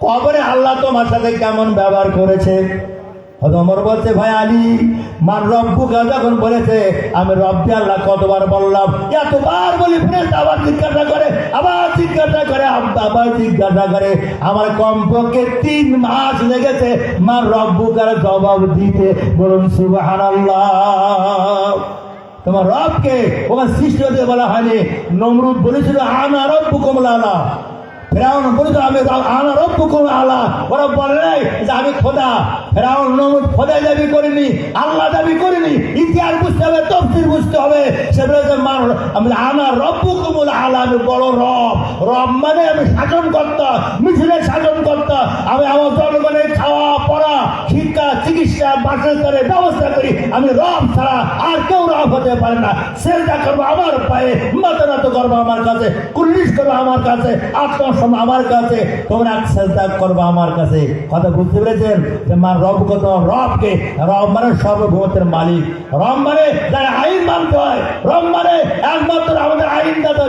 কবরে আল্লাহ তোমার সাথে কেমন ব্যবহার করেছে? ওমর বলছে, ভাই আলী, মান রব্বুকা যখন বলেছে, আমি রব্বি আল্লাহ কতবার বললাম, এতবার বলি, ফেরেশতা আবার জিজ্ঞাসা করে, আবার জিজ্ঞাসা করে, আবার জিজ্ঞাসা করে, আমার কমপক্ষে 3 মাস লেগেছে মান রব্বুকার জবাব দিতে। বলুন সুবহানাল্লাহ। তোমার রবকে ওখানে সৃষ্টি হতে বলা হয়নি। নমরুদ বলেছিল আনা রব্বুকুমুল আলা, ফেরাউন বলেছিল আমি আনা রব্বুকুম আলা। ওরা বলে নাই যে আমি খোদা। ফেরাউন নমরুদ খোদা দাবি করিনি, আল্লাহ দাবি করিনি। ইতিহাস বুঝতে হবে, তফসির বুঝতে হবে। সে বলেছে আমি আনা রব্বুকুমুল আলা, আমি বড় রব। রব মানে আমি শাসনকর্তা, মিছিলের শাসনকর্তা। আমি আমার জনগণের খাওয়া পড়া, শিক্ষা, চিকিৎসা, বাসস্থানের ব্যবস্থা করি। আমি রব ছাড়া আর কেউ রব হতে পারে না। সেজদা করবো আমার পায়ে, মাথা নত করবো আমার কাছে, কুল্লিশ করবো আমার কাছে, আত্মসম আমার কাছে, তোমরা সেজদা করবো আমার কাছে। কথা বুঝতে পেরেছেন? যে মা রব কত? রবকে, রব মানে সর্বভৌমত্বের মালিক। রব মানে যার আইন মানতে হয়। রব মানে একমাত্র আমাদের আইনদাতা,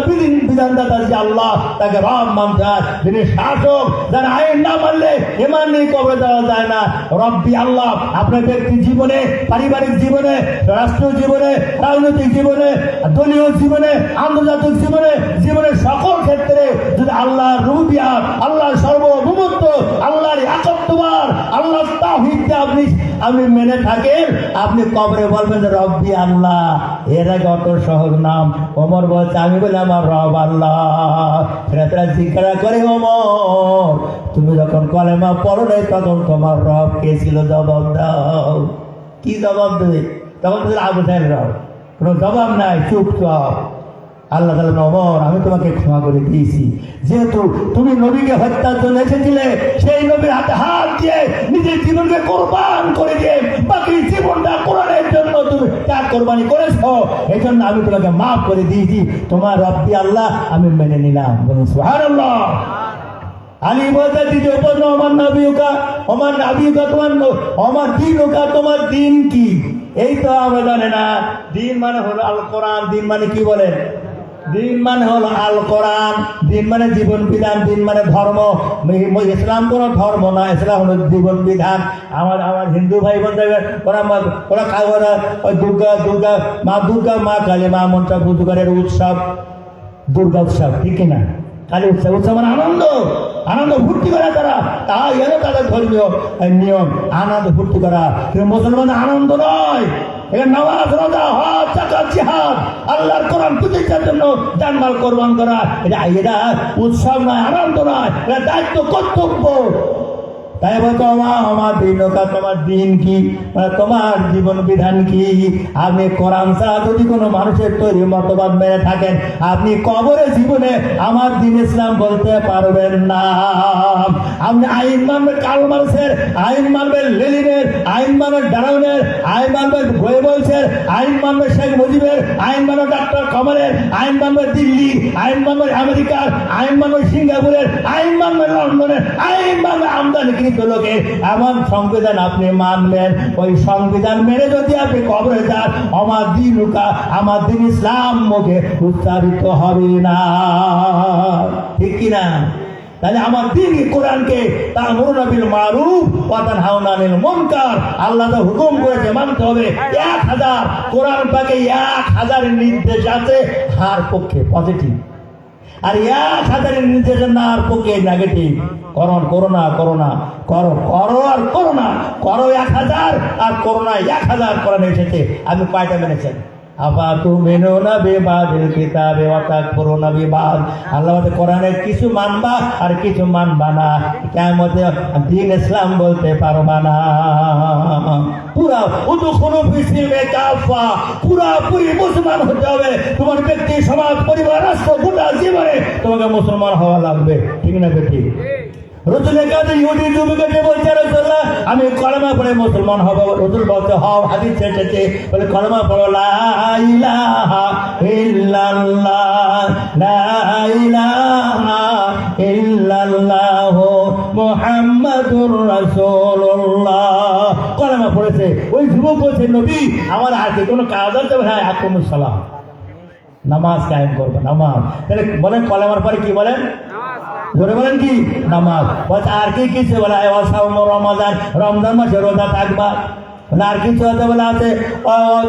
বিধানদাতা যে আল্লাহ, তাকে রব মানতে হয়। যিনি শাসক, যার আইন না মানলে ইমান নিয়ে কবরে দেওয়া যায় না। রব্বি আল্লাহ। আপনার ব্যক্তি জীবনে, পারিবারিক জীবনে, রাষ্ট্র জীবনে, রাজনৈতিক জীবনে, দলীয় জীবনে, আন্তর্জাতিক জীবনে, জীবনের সকল ক্ষেত্রে যদি আল্লাহর রুবিয়াত, আল্লাহর সর্বভৌমত্ব, আল্লাহর একাত্মবার, আল্লাহর তাওহীদকে আপনি মেনে থাকেন, আপনি কবরে বলবেন যে রব্বি আল্লাহ। এর আগে অত সহজ নাম। ওমর বলছে আমি বলি আমার রব আল্লাহ। ফেরেশতারা জিজ্ঞাসা করে ওমর তুমি যখন কলেমা পড়ো নাই তখন তোমার রব কে ছিল? জবাব দাও। কি জবাব দেবে? তখন তো আবু জাহেল রব। কোনো জবাব নাই, চুপচাপ। আল্লাহ তাআলা ওমর আমি তোমাকে ক্ষমা করে দিয়েছি, যেহেতু তুমি নবীকে হত্যার জন্য এসেছিলে, সেই নবীর হাতে হাত দিয়ে নিজের জীবনকে কোরবান করে দিয়ে বাকি জীবনটা কোরআনের জন্য তুমি ত্যাগ কোরবানি করেছো, এই জন্য আমি তোমাকে মাফ করে দিয়েছি। তোমার রব্বি আল্লাহ আমি মেনে নিলাম। বলুন সুবহানাল্লাহ। আলী বলতে দ্বিতীয় প্রশ্ন আমার নবীকা, আমার নবীকা তোমার আমার দিনকা, তোমার দিন কি? এই তো আমরা জানে না। দিন মানে হলো আল কোরআন। দিন মানে কি বলেন? দিন মানে হলো আল কোরআন। দিন মানে জীবন বিধান। দিন মানে ধর্ম। ইসলাম কোনো ধর্ম না, ইসলাম হলো জীবন বিধান। আমার হিন্দু ভাই বোন দেখবেন ওরা কাগরা ওই দুর্গা মা কালী মা মনসা বুধবারের উৎসব, দুর্গা উৎসব, ঠিক কিনা? কালী উৎসব মানে আনন্দ ফুর্তি করা তারা, তাই এলো তাদের ধর্মীয় নিয়ম, আনন্দ ফুর্তি করা। কিন্তু মুসলমানের আনন্দ নয়। এখানে নামাজ, রোজা, হজ, যাকাত, জিহাদ, আল্লাহর কোরআন প্রতিষ্ঠার জন্য জানমাল কোরবান করা, এটা উৎসব নয়, আনন্দ নয়, এটা দায়িত্ব, কর্তব্য। তাই বলতো আমার দিনকা, তোমার দিন কি, মানে তোমার জীবন বিধান কি? আপনি কোরআন ছাড়া যদি কোনো মানুষের তৈরি মতবাদ মেনে থাকেন, আপনি কবরে জীবনে আমার দিন ইসলাম বলতে পারবেন না। আপনি আইন মানবেন কার্ল মার্ক্সের, আইন মানবেন লেনিনের, আইন মানবেন ডারউইনের, আইন মানবেন গোয়েবলসের, আইন মানবেন শেখ মুজিবের, আইন মানবেন ডক্টর কমলের, আইন মানবেন দিল্লি, আইন মানবেন আমেরিকার, আইন মানবেন সিঙ্গাপুরের, আইন মানবেন লন্ডনের, আইন মানবেন আমদানি লোকের। এমন সংবিধান আপনি মানবেন, ওই সংবিধান মেনে যদি আপনি কবরে যান, আমার দিনুকা, আমার দিন ইসলাম মুখে উচ্চারিত হবে না, ঠিক কিনা? তাহলে আমার দিন কোরআনকে তা'মুরুনা বিল মারুফ ওয়া তানহাউনা আনিল মুনকার, আল্লাহ যা হুকুম করেছে মানতে হবে। 1000 কোরআন পাকে 1000 নির্দেশ আছে হার পক্ষে পজিটিভ, আর 1000 নির্দেশ নার পক্ষে নেগেটিভ। করোনা করো আর করোনা করো 1000 আর করোনা 1000 কোরআনে এসেছে। আপনি কয়টা মেনেছেন? আফাতুমিনুনা বিবাদিল কিতাবি ওয়া তাকফুরুনা বিবাদ। আল্লাহ বলে কোরআনের কিছু মানবা আর কিছু মানবা না, কিয়ামতে দ্বীন ইসলাম বলতে পারবা না। পুরা উদখুলু ফিসিলমে কাফা, পুরাপুরি মুসলমান হতে হবে। তোমার ব্যক্তি, সমাজ, পরিবার, রাষ্ট্র, গোটা জীবনে তোমাকে মুসলমান হওয়া লাগবে, ঠিক না বেটি? রসুলের কাছে ইহুদি যুবককে বলছে রাসূলুল্লাহ আমি কলেমা পড়ে মুসলমান হব। রসুল বলতে হও, হাদিস এসেছে, বলে কলেমা পড়ো লা ইলাহা ইল্লাল্লাহ, লা ইলাহা ইল্লাল্লাহ মুহাম্মাদুর রাসূলুল্লাহ। কলেমা পড়েছে। ওই যুবক বলছে নবী আমার হাতে কোনো কাজ আছে? হ্যাঁ, আকিমুস সালাহ, নামাজ কায়েম করবে, নামাজ। তাহলে বলেন কলেমার পরে কি বলেন? ধরে বলেন কি? নামাজ। বলছে আর কি কিছু বলে? রমাদান, রমজান মাসে রোজা থাকবা। আর কিছু আছে? বলে আছে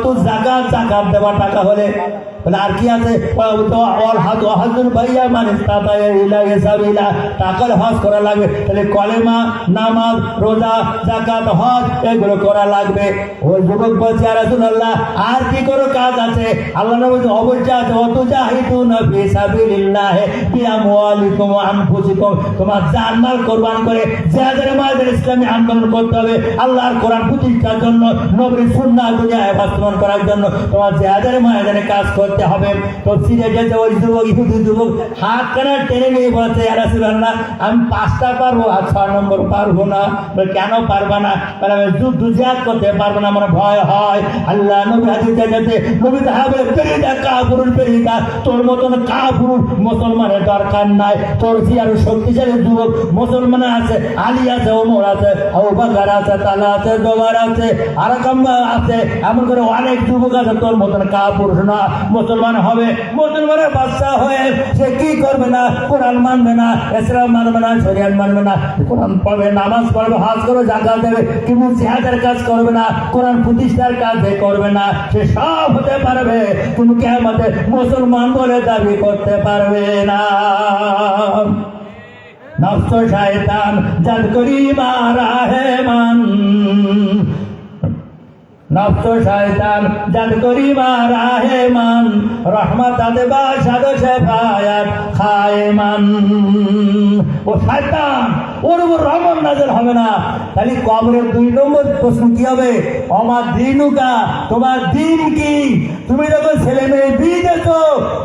তো জাকাত দেওয়া টাকা হলে। বলে আর কি আছে? টাকার হজ করা লাগবে। তাহলে কলেমা, নামাজ, রোজা, জাকাত, হজ এগুলো করা লাগবে। ওই যুবক বলছে ইয়া রাসূলুল্লাহ আর কি কোনো কাজ আছে? আল্লাহ নবী অবশ্যই আছে, ওয়াতুজাহিদুনা ফি সাবিলিল্লাহ বিআমওয়ালিকুম ওয়া আনফুসিকুম। তোমার জানমাল কোরবান করে জিহাদের ময়দানে ইসলামী আন্দোলন করতে হবে। আল্লাহর কোরআন প্রতিষ্ঠার জন্য, নবীর সুন্নাহ দুনিয়ায় বাস্তবায়ন করার জন্য তোমার জিহাদের ময়দানে কাজ করতে হবে। তো সিরে যেতে ওই যুবক, ইহুদি যুবক হাত কানা টেনে নিয়ে বলছে ইয়া রাসূলুল্লাহ আমি 5টা পারবো আর 6 নম্বর পারবো না। বলে কেন পারবা না? বলে আমি যুদ্ধ জিহাদ করতে পারবো না, আমার ভয় হয়। আল্লাহ নবী হাদিসে যেতে নবী তাহাবে পেরিদা কাফুরুল পেরিদা, তোর মতন কাফুর মুসলমানের দরকার নাই। তোর যে আরো শক্তিশালী যুবক মুসলমান আছে, আলী আছে, ওমর আছে, আবু বকর আছে, তালা আছে, জোবার আছে, আরকাম আছে, এমন করে অনেক যুবক আছে, তোর মতন কাপুরুষ না। মুসলমান হবে, মুসলমানের বাচ্চা হয়ে সে কি করবে না? কোরআন মানবে না, ইসলাম মানবে না, শরিয়াত মানবে না, কোরআন পড়বে, নামাজ পড়বে, হজ করবে, যাকাত দেবে, কিন্তু জিহাদের কাজ করবে না, কোরআন প্রতিষ্ঠার কাজ করবে না। সে সব হতে পারবে, কিন্তু কিয়ামতে মুসলমান বলে দাবি করতে পারবে না। নফস শয়তান জাদ করি মারা হে মান, নফস শয়তান জাদ করি মারা হে মান, রহমত দেবা সাদ শেফায়াত খায় মান। ও শয়তান, ওর উপর রহমত নাযিল হবে না। তাহলে কবরের 2 নম্বর প্রশ্ন কি হবে? আমার দিনুকা, তোমার দিন কি? তুমি যখন ছেলে মেয়ে বিয়ে দিয়েছো,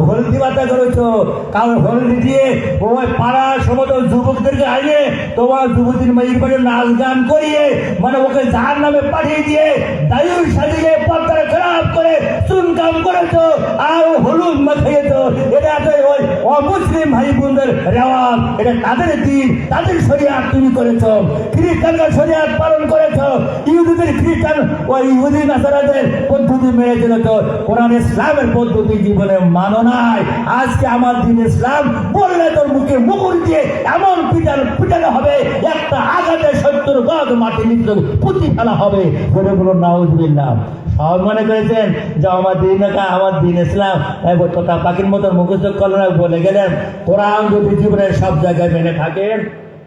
হলদি বাতা করেছো, কারণ হলদি দিয়ে ওই পাড়ার সমস্ত যুবকদেরকে আইনে তোমার যুবতীর মেয়ের বাড়ি নাচ গান করিয়ে, মানে ওকে জাহার নামে পাঠিয়ে দিয়ে দায়ুর সাজিয়ে পর্দা খারাপ করে চুনকাম করেছো আর হলুদ মাখিয়েছো। এটা ওই অমুসলিম ভাই বোনদের রেওয়াজ, এটা তাদের দিন, তাদের শরিয়াত তুমি করেছো। খ্রিস্টানরা শরিয়াত পালন করেছো, ইহুদিদের খ্রিস্টান ওই ইহুদি নাসারাদের পদ্ধতি মেনে চলেছো। কোরআন ইসলামের পদ্ধতি জীবনে মানো নাই। আজকে আমার দিন ইসলাম বললে তোর মুখে মুকুর দিয়ে এমন পিটানো হবে, একটা আঘাতে 70 গজ মাটি নিচে পুঁতি ফেলা হবে। বলে বলো নাউজুবিল্লাহ। সব মনে করেছেন যে আমার দিন আমার দিন ইসলাম তোতা পাখির মতো মুখস্থ করলেন, বলে গেলেন। কোরআন যদি জীবনের সব জায়গায় মেনে থাকেন,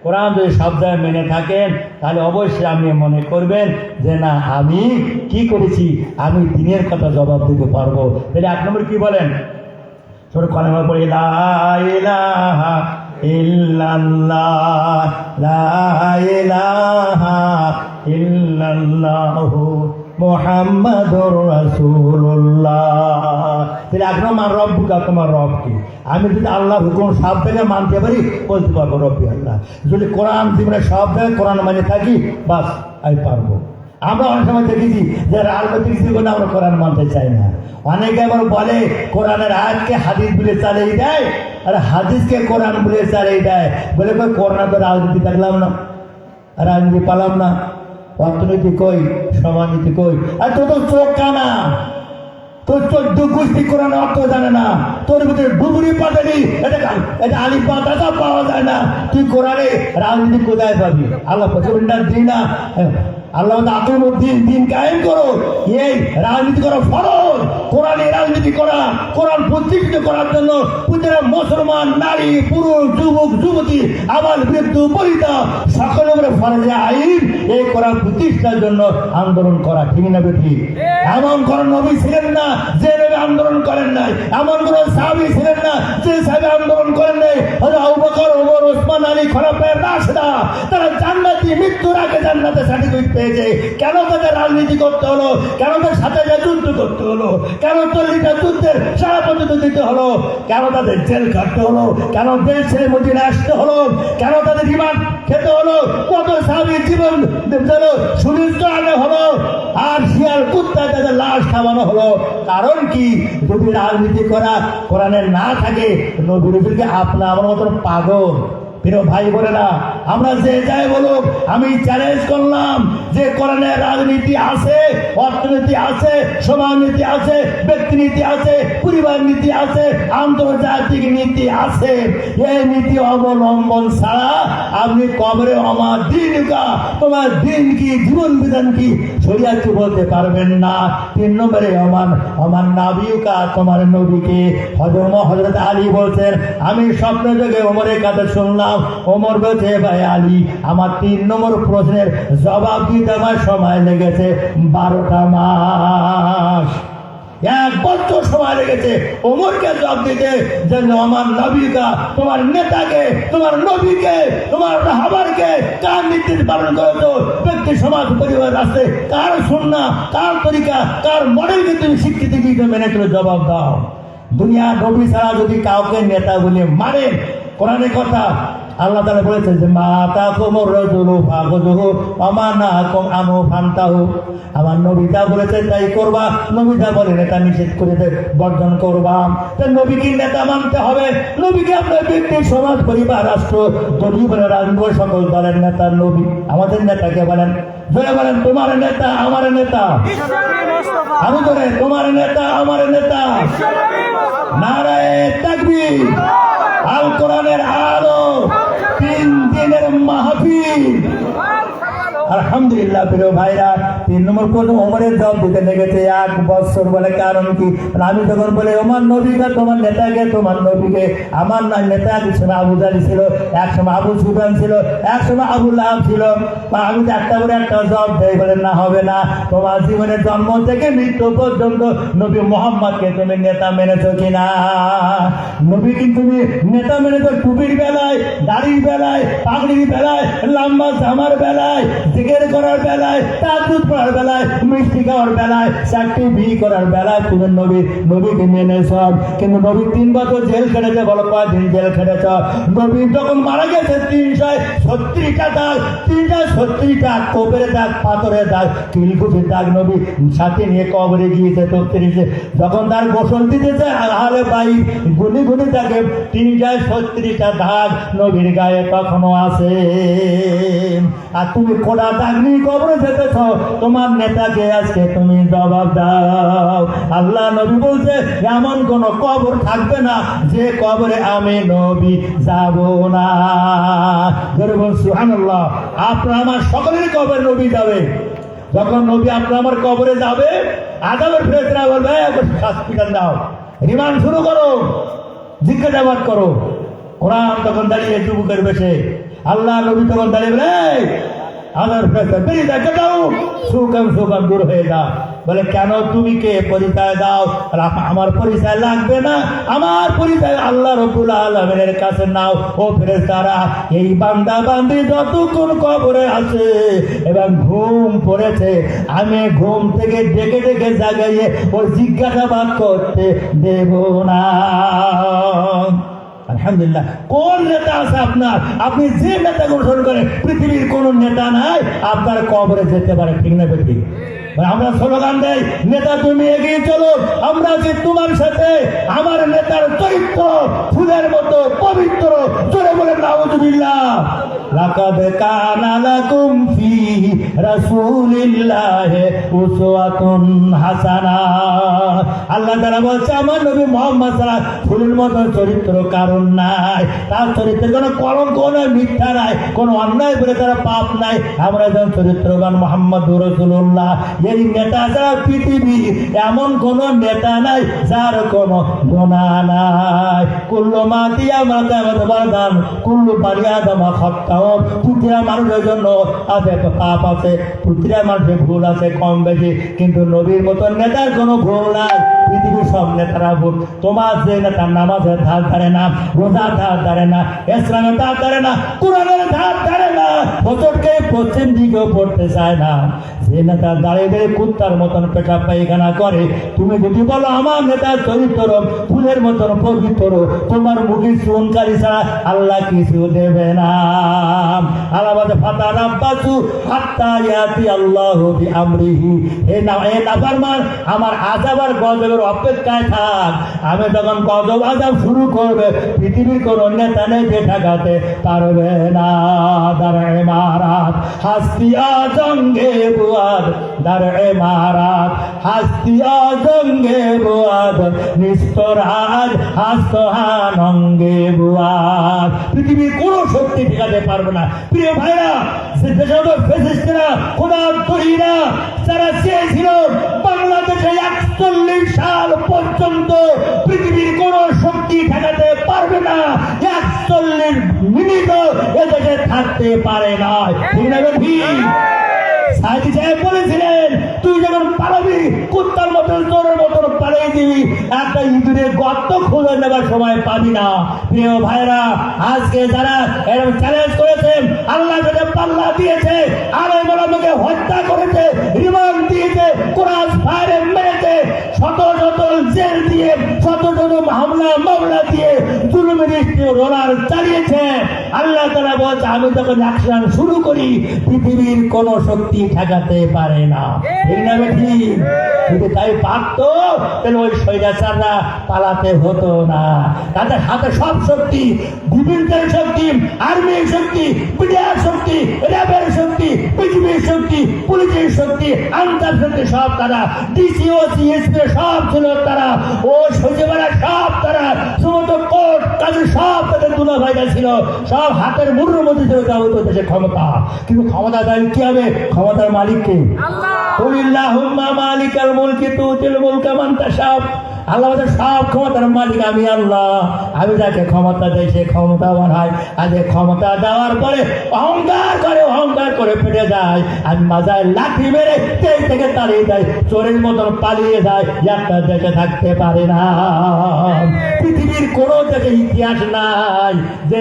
কোরআন যদি সব জায়গায় মেনে থাকেন, তাহলে অবশ্যই আপনি মনে করবেন যে না, আমি কি করেছি, আমি দিনের কথা জবাব দিতে পারবো। তাহলে 8 নম্বর কি বলেন? ছোট কলেমা পড়ি, লা ইলাহা ইল্লাল্লাহ, লা ইলাহা ইল্লাল্লাহু মুহাম্মাদুর রাসূলুল্লাহ। তাহলে 8 নম্বর রব্বুকা, তোমার রব কি? আমি যদি আল্লাহর হুকুম সব জায়গায় মানতে পারি, বলতে পারবো রব্বি আল্লাহ। যদি কোরআন জীবনে সব জায়গায় কোরআন মানে থাকি, বাস আমি পারবো। আমরা অনেক সময় দেখেছি যে রাজনৈতিক জীবনে আমরা কোরআন মানতে চাই না। অনেকে আবার বলে কোরআনের আয়াতকে হাদিস বলে চালিয়ে দেয়, আর হাদিসকে কোরআন বলে চালিয়ে দেয়। বলে কোরআন তো রাজনীতি থাকলাম না, রাজনীতি পালাম না, অর্থনীতি কই, সমাজনীতি কই। আর তোর তো চোখ কানা, তোর 14 গোষ্ঠী কোরআন অর্থ জানে না, তোর ভিতরে ডুবুরি পাঠালি, এটা আলি পাতা পাওয়া যায় না। তুই কোরআনে রাজনীতি কোথায় পাবি? আল্লাহ দিন না, আল্লাহ আকিমুদ্দিন দিন কায়েম করো, এই রাজনীতি করা ফরজ। কোরআনে রাজনীতি করা, কোরআন প্রতিষ্ঠিত করার জন্য প্রতিটা মুসলমান নারী, পুরুষ, যুবক, যুবতী, আবার বৃদ্ধ, বনিতা সকলের উপরে ফরজে আইন এই কোরআন প্রতিষ্ঠার জন্য আন্দোলন করা। ঠিক না বেঠি? এমন কোন নবী ছিলেন না যে নবী আন্দোলন করেন নাই, এমন কোন সাহাবী ছিলেন না যে সাহাবী আন্দোলন করেন নাই। হযরত আবু বকর, ওমর, ওসমান, আলী খলিফায়ে রাশিদা, তারা জান্নাতি, মৃত্যুর আগে জান্নাতে সার্টিফিকেট পেয়েছে। কেন তাদের রাজনীতি করতে হলো? কেন তাদের সাথে যুদ্ধ করতে হলো? কেন 40টা যুদ্ধের সারা পদ্ধতি দিতে হলো? কেন তাদের জেল কাটতে হলো? কেন দেশ ছেড়ে মদিনায় আসতে হলো? কেন তাদের রিমান্ড খেতে হলো? কত সাহাবীর জীবন সুনিশ্চিত আনে হলো, আর শিয়াল কুত্তা তাদের লাশ খাওয়ানো হলো। কারণ কি? যদি রাজনীতি করা কোরআনের না থাকে, নবীকে আপনা আমার মতন পাগল। প্রিয় ভাই বোনেরা, আমরা যে যাই বলুক, আমি চ্যালেঞ্জ করলাম যে কোরআনের রাজনীতি আছে, অর্থনীতি আছে, সমাজনীতি আছে, ব্যক্তিনীতি আছে, পরিবার নীতি আছে, আন্তর্জাতিক নীতি আছে। এই নীতি অবলম্বন ছাড়া আপনি কবরে আমার দিন কা, তোমার দিন কি, জীবন বিধান কি, শরিয়াত বলতে পারবেন না। 3 নম্বরে আমার নাবিকা, তোমার নবীকে। হযরত আলী বলছেন, আমি স্বপ্ন যোগে ওমরের কাছে শুনলাম, ওমর বলছে, ভাই আলী, আমার 3 নম্বর প্রশ্নের জবাব দিতে আমার সময় লেগেছে 12টা মাস। 1 বছর সময় লেগেছে ওমরকে জবাব দিতে যে আমার নবীকা, তোমার নেতাকে, তোমার নবীকে, তোমার রাহবারকে কার নির্দেশ পালন করেছো? ব্যক্তি, সমাজ, পরিবার, রাস্তায় কার সুন্নাহ, কার তরিকা, কার মডেলকে তুমি স্বীকৃতি দিতে মেনে করে জবাব দাও। দুনিয়া নবী ছাড়া যদি কাউকে নেতা বলে মানেন, কোরআনের কথা আল্লাহ তাআলা বলেছেন যে মা তাকুমুর রাসূলু ফাখুযুহু ওয়া মা নাহাকুম আনহু ফান্তাহু। আমার নবী যা বলেছে তাই করবা, নবী যা বলেন তা নিষেধ করে বর্জন করবা। তাই নবীকে নেতা মানতে হবে। নবীকে আপনার ব্যক্তি, সমাজ, পরিবার, রাষ্ট্র, দলীয় রাজনীতি সকল দলের নেতা নবী। আমাদের নেতাকে বলেন, ধরে বলেন তোমার নেতা আমার নেতা, আমি ধরে তোমার নেতা আমার নেতা। নারায়ে তাকবীর। আল কোরআনের আলো, 3 দিনের মাহফিল। আলহামদুলিল্লাহ প্রিয় ভাইরা, 3 নম্বর প্রশ্ন ওমরের জবাব দিতে লেগেছে 1 বছর। বলে কারণ কি? আমি যখন বলে আমার নবীকে, তোমার নেতাকে, তোমার নবীকে, আমার নেতা ছিল আবু জাহল ছিল, একসময় আবু সুফিয়ান ছিল, একসময় আবু লাহাব ছিল। আমি তো একটা করে একটা জবাব দেই। বলে না, হবে না। তোমার জীবনের জন্ম থেকে মৃত্যু পর্যন্ত নবী মোহাম্মদকে তুমি নেতা মেনেছো কিনা? নবী কিন্তু তুমি নেতা মেনেছো টুপির বেলায়, দাড়ির বেলায়, পাগড়ির বেলায়, লম্বা জামার বেলায়, জিকির করার বেলায়, তাহাজ্জুদ পড়ার বেলায়, মিষ্টি খাওয়ার বেলায়, 4টি বিয়ে করার বেলায় তুমি নবীকে মেনেছ। কিন্তু নবী 3 বছর জেল খেটেছে। বলো কয়দিন জেল খেটেছ? নবী যখন মারা গেছে 370টা দাগ, 370টা কোপের দাগ, পাথরের দাগ, কিলকুটির দাগ নবী সাথে নিয়ে কবরে গিয়েছে 33। যখন তার গোসল দিতেছে আহলে বাইত গুনি গুনি তাকে 370টা দাগ নবীর গায়ে তখনো আছে। আর তুমি কোটা দাগ নিয়ে কবরে যেতেছ, তোমার নেতাকে আজকে তুমি জবাব দাও। আল্লাহ নবী বলছে এমন কোন কবর থাকবে না যে কবরে আমি নবী যাব না। সুবহানাল্লাহ। আপনার আমার সকলের কবরে নবী যাবে। যখন নবী আপনার আমার কবরে যাবে, আযাবের ফেরেশতারা বলবে শাস্তি দাও, রিমান্ড শুরু করো, জিজ্ঞাসাবাদ করো। কোরআন তখন দাঁড়িয়ে চুপ করবে সে। আল্লাহ নবী তখন দাঁড়িয়ে বলে আল্লাহর ফেরেশতা বেরিয়ে যাও, সুকাম দূর হয়ে যা। বলে কেন? তুমি কে? পরিচয় দাও। আমার পরিচয় লাগবে না, আমার পরিচয় আল্লাহ রাব্বুল আলামিনের কাছে নাও। ও ফেরেশতারা, এই বান্দা বান্দি যতক্ষণ কবরে আছে এবং ঘুম পড়েছে, আমি ঘুম থেকে ডেকে ডেকে জাগাইয়ে ও জিজ্ঞাসাবাদ করতে দেব না। আলহামদুলিল্লাহ। কোন নেতা আছে আপনার? আপনি যে নেতা গঠন করেন, পৃথিবীর কোন নেতা নাই আপনার কবরে যেতে পারে, ঠিক না ঠিক? আমরা স্লোগান দেই, নেতা তুমি এগিয়ে চলো, আমরা আছি তোমার সাথে। আমার নেতার চরিত্র ফুলের মতো পবিত্র। জোরে বলেন নাউযুবিল্লাহ। লাকাদ কানা লাকুম ফি রাসূলিল্লাহি উসওয়াতুন হাসানাহ। আল্লাহ তাআলা বলছে আমার নবী মুহাম্মদ সাল্লাল্লাহু আলাইহি ওয়াসাল্লাম ফুলের মতো চরিত্র কারণ নাই। তার চরিত্রের কোনো কলঙ্ক নাই, মিথ্যা নাই, কোনো অন্যায় বলে তারা পাপ নাই। আমরা যেন চরিত্রবান মুহাম্মদুর রাসূলুল্লাহ। এই নেতা ছাড়া পৃথিবী এমন কোন নেতা নাই যার কোনো গুনাহ নাই। কুল্লু মাতিয়া মাতাবাদান কুল্লু বারিয়াদামা খাত্তাও। প্রতিটা মানুষের জন্য আছে পাপ আছে, প্রতিটা মানুষের ভুল আছে কম বেশি, কিন্তু নবীর মতো নেতার কোনো ভুল নাই। পৃথিবীর সব নেতারা ভুল। তোমার যে নেতা নামাজের ধার ধারে না, রোজার ধার ধারে না, ইসলামের ধার ধারে না, কোরআনের ধার ধারে না, বছরকে পশ্চিম দিকেও পড়তে চায় না, যে নেতা দাঁড়িয়ে দাঁড়িয়ে কুত্তার মতন পেশাব পায়খানা করে, তুমি যদি বলো আমার নেতার চরিত্র ফুলের মতন পবিত্র, তোমার মুখে চুনকারি ছাড়া আল্লাহ কিছু দেবে না। আল্লাহ বলে ফাতা রাব্বাসু হাত্তা ইয়াতি আল্লাহু বিআমরিহি। হে নাফরমান, আমার আযাব আর গজবের অপেক্ষায় থাক। আমি যখন গজব আযাব শুরু করবে, পৃথিবীর কোন নেতা নেই যে ঠেকাতে পারবে না। দারে ইমারাত হাস্তি আজঙ্গে বুয়াদ, দারে ইমারাত হাস্তি আজঙ্গে বুয়াদ, নিস্তর আজ হাস্তহানঙ্গে বুয়াদ। পৃথিবীর কোন শক্তি ঠেকাতে পারবে না। প্রিয় ভাইরা, যে দেশের ফ্যাসিস্টরা, খোদার তৈরিরা, যারা চেয়েছিল বাংলাদেশে 41 সাল পর্যন্ত পৃথিবীর কোন শক্তি ঠেকাতে পারবে না, 41 মিনিটও এদেশে থাকতে পারে না। ঠিক না ঠিক? সাইদি সাহেব বলেছিলেন তুই যখন পালাবি কুত্তার মতন চোরের মতন পালিয়ে দিবি, একটা ইঁদুরের গর্ত খুঁজে নেবার সময় পাবি না। প্রিয় ভাইরা, আজকে যারা এরকম চ্যালেঞ্জ করেছেন, আল্লাহ যাদের পাল্লা দিয়েছে, আলেম ওলামাকে হত্যা করেছে, রিমান্ড দিয়েছে, কোরআন ফায়ারে মেরেছে, শত শত জেল দিয়ে, শত শত মামলা দিয়ে জুলুমের রোলার চালিয়েছে, আল্লাহ তাআলা বলছে আমি যখন অ্যাকশন শুরু করি পৃথিবীর কোন শক্তি ঠেকাতে পারে না। ঠিক না ঠিক? যদি তাই পারতো তাহলে ওই স্বৈরাচাররা পালাতে হতো না। তাদের হাতে সব শক্তি, ডিফেন্সের শক্তি, আর্মির শক্তি, মিডিয়ার শক্তি, র্যাবের শক্তি, পৃথিবীর শক্তি, পুলিশের শক্তি, আনসার শক্তি সব তারা, ডিসিও সিএসপি সব ছিল তারা, ও সচিবেরা সব তারা, সমস্ত কোর্ট কাজে সব তাদের দুলা ভাইরা ছিল, সব হাতের মুঠোর মধ্যে ছিল তাদের দেশের ক্ষমতা। কিন্তু ক্ষমতা দেয় কি হবে? ক্ষমতার মালিককে কুলিল্লাহুম্মা মালিকাল মুলকি তুতিল মুলকা মান তাশা। আল্লাহ সব ক্ষমতার মালিক আমি আল্লাহ। আমি যাকে ক্ষমতা দেয় সে ক্ষমতাবান হয়। আজ ক্ষমতা দেওয়ার পরে অহংকার করে ফেটে যায়। আমি মাজায় লাঠি মেরে তেল থেকে তাড়িয়ে দেয়, চোরের মতন পালিয়ে যায়, একটা দেশে থাকতে পারে না। পৃথিবীর কোন দেশে ইতিহাস নাই যে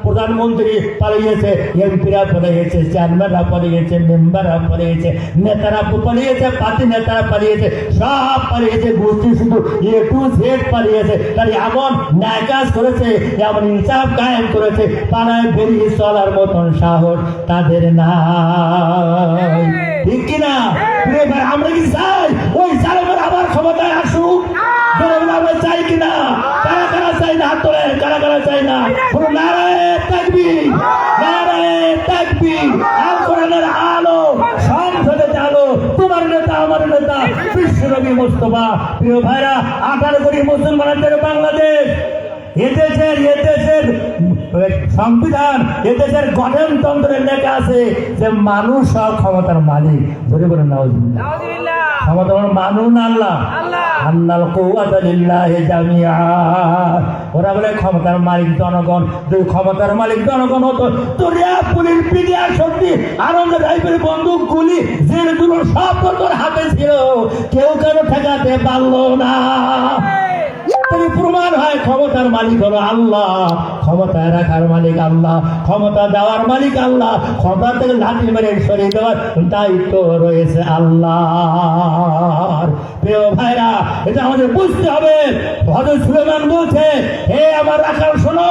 প্রধানমন্ত্রী পালিয়েছে, এমপিরা পালিয়েছে, চেয়ারম্যানরা পালিয়েছে, মেম্বাররা পালিয়েছে, নেতারা পালিয়েছে, পার্টি নেতারা পালিয়েছে, সব পালিয়েছে, গোষ্ঠী শুধু এ টু জেড পালিয়েছে। তাই এমন ন্যায় কাজ করেছে, এমন ইনসাফ কায়েম করেছে, পাড়ায় বেরিয়ে চলার মতন সাহস তাদের নাই। ঠিক কিনা? আমরা কি চাই ওই জালেমের আবার ক্ষমতায় আসুক? আমরা চাই কিনা? কারা কারা চাই না? হাত তোলেন। কারা কারা চাই না? নারায়ে তাকবীর, নারায়ে তাকবীর। আল কোরআনের আলো সংসদে আলো, তোমার নেতা আমার নেতা বিশ্বনবী মুস্তাফা। প্রিয় ভাইরা, 18 কোটি মুসলমানদের বাংলাদেশ, এদেশের সংবিধান, এদেশের গঠনতন্ত্রের লেখা আছে যে মানুষ সব ক্ষমতার মালিক। ধরে বলেন নাউজুবিল্লাহ। ক্ষমতার মানুষ আল্লাহ, আল্লাহ কুওয়াতা লিল্লাহি জামিআ। ওরা বলে ক্ষমতার মালিক জনগণ। যদি ক্ষমতার মালিক জনগণ হতো, তোরিয়া পুলিশ পিডিয়ার শক্তি, আনন্দ রাইফেল, বন্দুক, গুলি, জেলগুলো সব তোর হাতে ছিল, কেউ কেন ঠেকাতে পারলো না। তুমি প্রমাণ হয় ক্ষমতার মালিক হলো আল্লাহ, ক্ষমতায় রাখার মালিক আল্লাহ, ক্ষমতা দেওয়ার মালিক আল্লাহ, ক্ষমতা থেকে লাঠি মেরে সরিয়ে দেওয়ার দায়িত্ব রয়েছে আল্লাহর। প্রিয় ভাইরা, এটা আমাদের বুঝতে হবে। হযরত সুলাইমান বলছে, হে আমার রাখাল শোনো,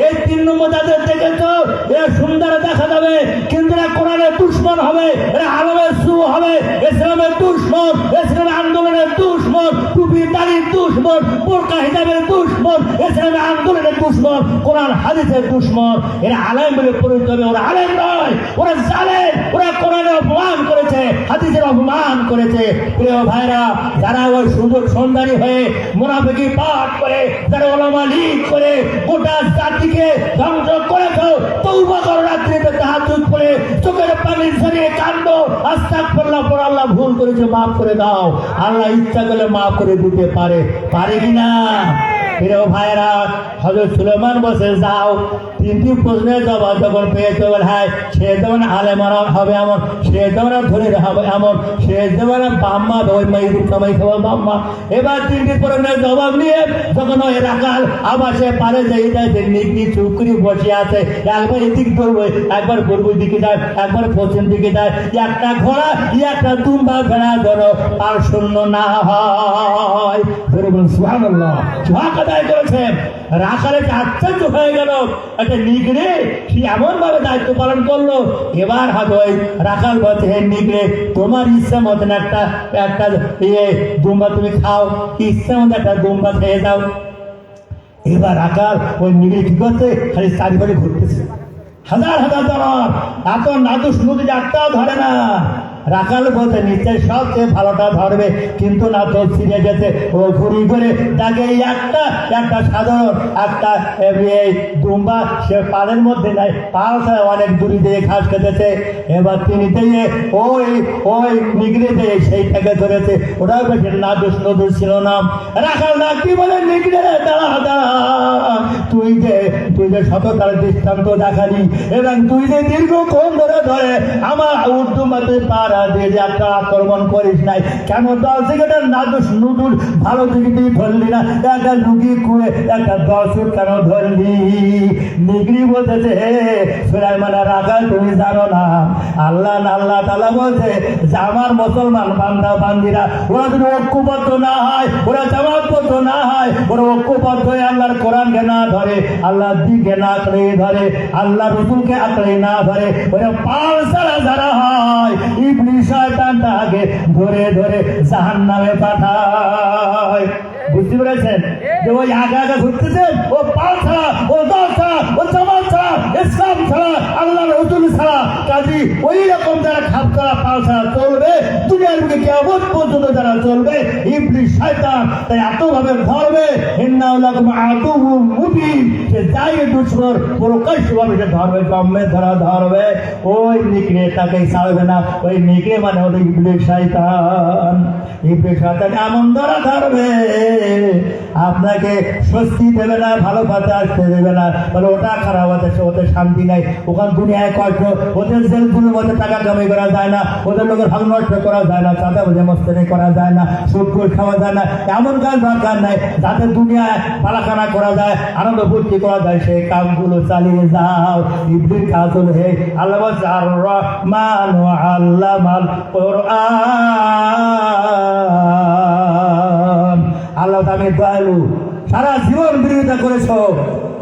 এই 3 নম্বর যাদের দেখেছো এ সুন্দর দেখা যাবে, কিন্তু এরা কোরআনের দুশমন হবে, এরা আলমের সু হবে, ইসলামের দুশমন, ইসলামের আন্দোলনের দুশমন, টুপি দাড়ির দুশমন, বোরকা হিজাবের দুশমন, ইসলামের আন্দোলনের দুশমন, কোরআন হাদিসের দুশমন। এরা আলেম বলে পরিচিত হবে, ওরা আলেম নয়, ওরা জালেম। ওরা কোরআনের অপমান করেছে, হাদিসের অপমান করেছে। প্রিয় ভাইরা, যারা ওই সুযোগ সন্ধানী হয়ে মুনাফিকি পাঠ করে, যারা ওলামা লীগ করে গোটা জাতিকে ধ্বংস করেছো, তওবা করো, রাত্রিতে তাহাজ্জুদ পড়ে চোখের পানি ঝরিয়ে কান্দো, আস্তাগফিরুল্লাহ পড়ো, আল্লাহ ভুল করেছে মাফ করে দাও। আল্লাহ ইচ্ছা করলে মাফ করে দিতে পারে, পারে কিনা? প্রিয় ভাইরা, হযরত সুলাইমান বসে যাও, 3টি প্রশ্নের জবাব যখন পেয়েছে, হ্যাঁ সে যেমন আলেমারা হবে এমন, সে যেমন ধরে হবে এমন, সে যেমন বাম্মা ওই মাইরুর সময় খাওয়া বাম্মা। এবার 3টি প্রশ্নের জবাব নিয়ে যখন ওই রাখাল আবাসে পারে যাই যায়, যে নিকনি চুকরি বসে আছে, একবার এদিক ধরবে, একবার পূর্ব দিকে যায়, একবার পশ্চিম দিকে যায়, একটা ঘোড়া একটা দুম্বা ভেড়া ধরো আর শূন্য না হয়। ধরে বলুন সুবহানাল্লাহ। আদায় করেছেন। রাখালে আশ্চর্য হয়ে গেল, একটা নিগড়ে সে এমন ভাবে দায়িত্ব পালন করলো। এবার হয়তো ওই রাখাল বলছে, হে নিগড়ে, তোমার ইচ্ছা মতন একটা দুম্বা তুমি খাও, ইচ্ছা মতো একটা দুম্বা খেয়ে দাও। এবার রাখাল ওই নিগড়ে কি করছে, খালি চারিপাশে ঘুরতেছে, হাজার হাজার জনের, এত নাদুস নদী একটাও ধরে না। রাখাল বলতে নিশ্চয় সবচেয়ে ভালোটা ধরবে, কিন্তু না তো ছিঁড়ে গেছে। ও ঘুরি করে তাকে একটা সাধারণ একটা দুম্বা সে পালের মধ্যে নাই, পাল অনেক দূরে দিয়ে ঘাস খেতেছে। এবার তিনি দিয়ে ওই নিগড়ে দিয়ে সেইটাকে ধরেছে। ওটাও বেশি নাদুস নদুস ছিল না। রাখাল না কি বলে, নিগড়ে দাঁড়া দাঁড়া, তুই যে সততার দৃষ্টান্ত দেখালি এবং তুই যে দীর্ঘক্ষণ ধরে আমার উর্দুমাতে পার একটা আক্রমণ করিস নাই কেন? 10 সিগারেটের নাদুস নুডুল ভালো দিকে তুই ধরলি না, একটা লুকি কুয়ে একটা 10 ফুট কেন ধরলি? নিগড়ি বলতেছে, হে সুলাইমান রাখাল, তুমি জানো না আল্লাহ তাআলা বলছে যে আমার মুসলমান বান্দা বান্দিরা ওরা যদি ঐক্যবদ্ধ না হয়, ওরা জামাতবদ্ধ না হয়, বড় ঐক্যবদ্ধ হয়ে আল্লাহর কোরআনকে না ধরে, আল্লাহর দিকে না আঁকড়ে ধরে, আল্লাহ রসুলকে আঁকড়ে না ধরে, ওরা পাল ছাড়া যারা হয় ইবলিস শয়তান তাকে ধরে ধরে জাহান্নামে পাঠায়। বুঝতে পেরেছেন? যে ওই আগে আগে ঘুরতেছেন, ও পাল ছাড়া, ও দল ছাড়া, ও জামাত ছাড়া, ইসলাম ছাড়া, আল্লাহ রসুল ছাড়া, কাজী ওই রকম যারা খাপ ছাড়া পাল ছাড়া চলবে, দুনিয়ার বুকে কিয়ামত পর্যন্ত যারা চলবে ইবলিস শয়তান তাই এতভাবে ধরবে, ইন্নাহু লাকুম আদুউম মুবিন, সে যাই দুশমন প্রকাশ্যভাবে সে ধরবে, জম্মে ধরবে, ওই নিকড়ে তাকে ছাড়বে না। ওই নিকড়ে মানে হলো ইবলিস শয়তান। ইবলিস শয়তান এমন ধরবে আপনাকে স্বস্তি দেবে না, ভালো পথে আসতে দেবে না, বলে ওটা খারাপ হতে, ওদের শান্তি নাই, ওখান দুনিয়ায় কষ্ট, ওদের জেলগুলোর মধ্যে টাকা কামাই করা যায় না, ওদের লোকের ভাগ নষ্ট করা যায় না, চাঁদা বুঝে মস্তানি করা যায় না, সুদ করে খাওয়া যায় না, এমন কাজ দরকার নাই যাতে দুনিয়ায় পালাখানা করা যায়, আনন্দ ফুর্তি করা যায়, সেই কাজগুলো চালিয়ে যাও। ইবলিস কাজ হলো হে আল্লাহ বলছে আর রহমান আল্লামাল কোরআন। আল্লাহ আমি দয়ালু, সারা জীবন বিরোধিতা করেছো,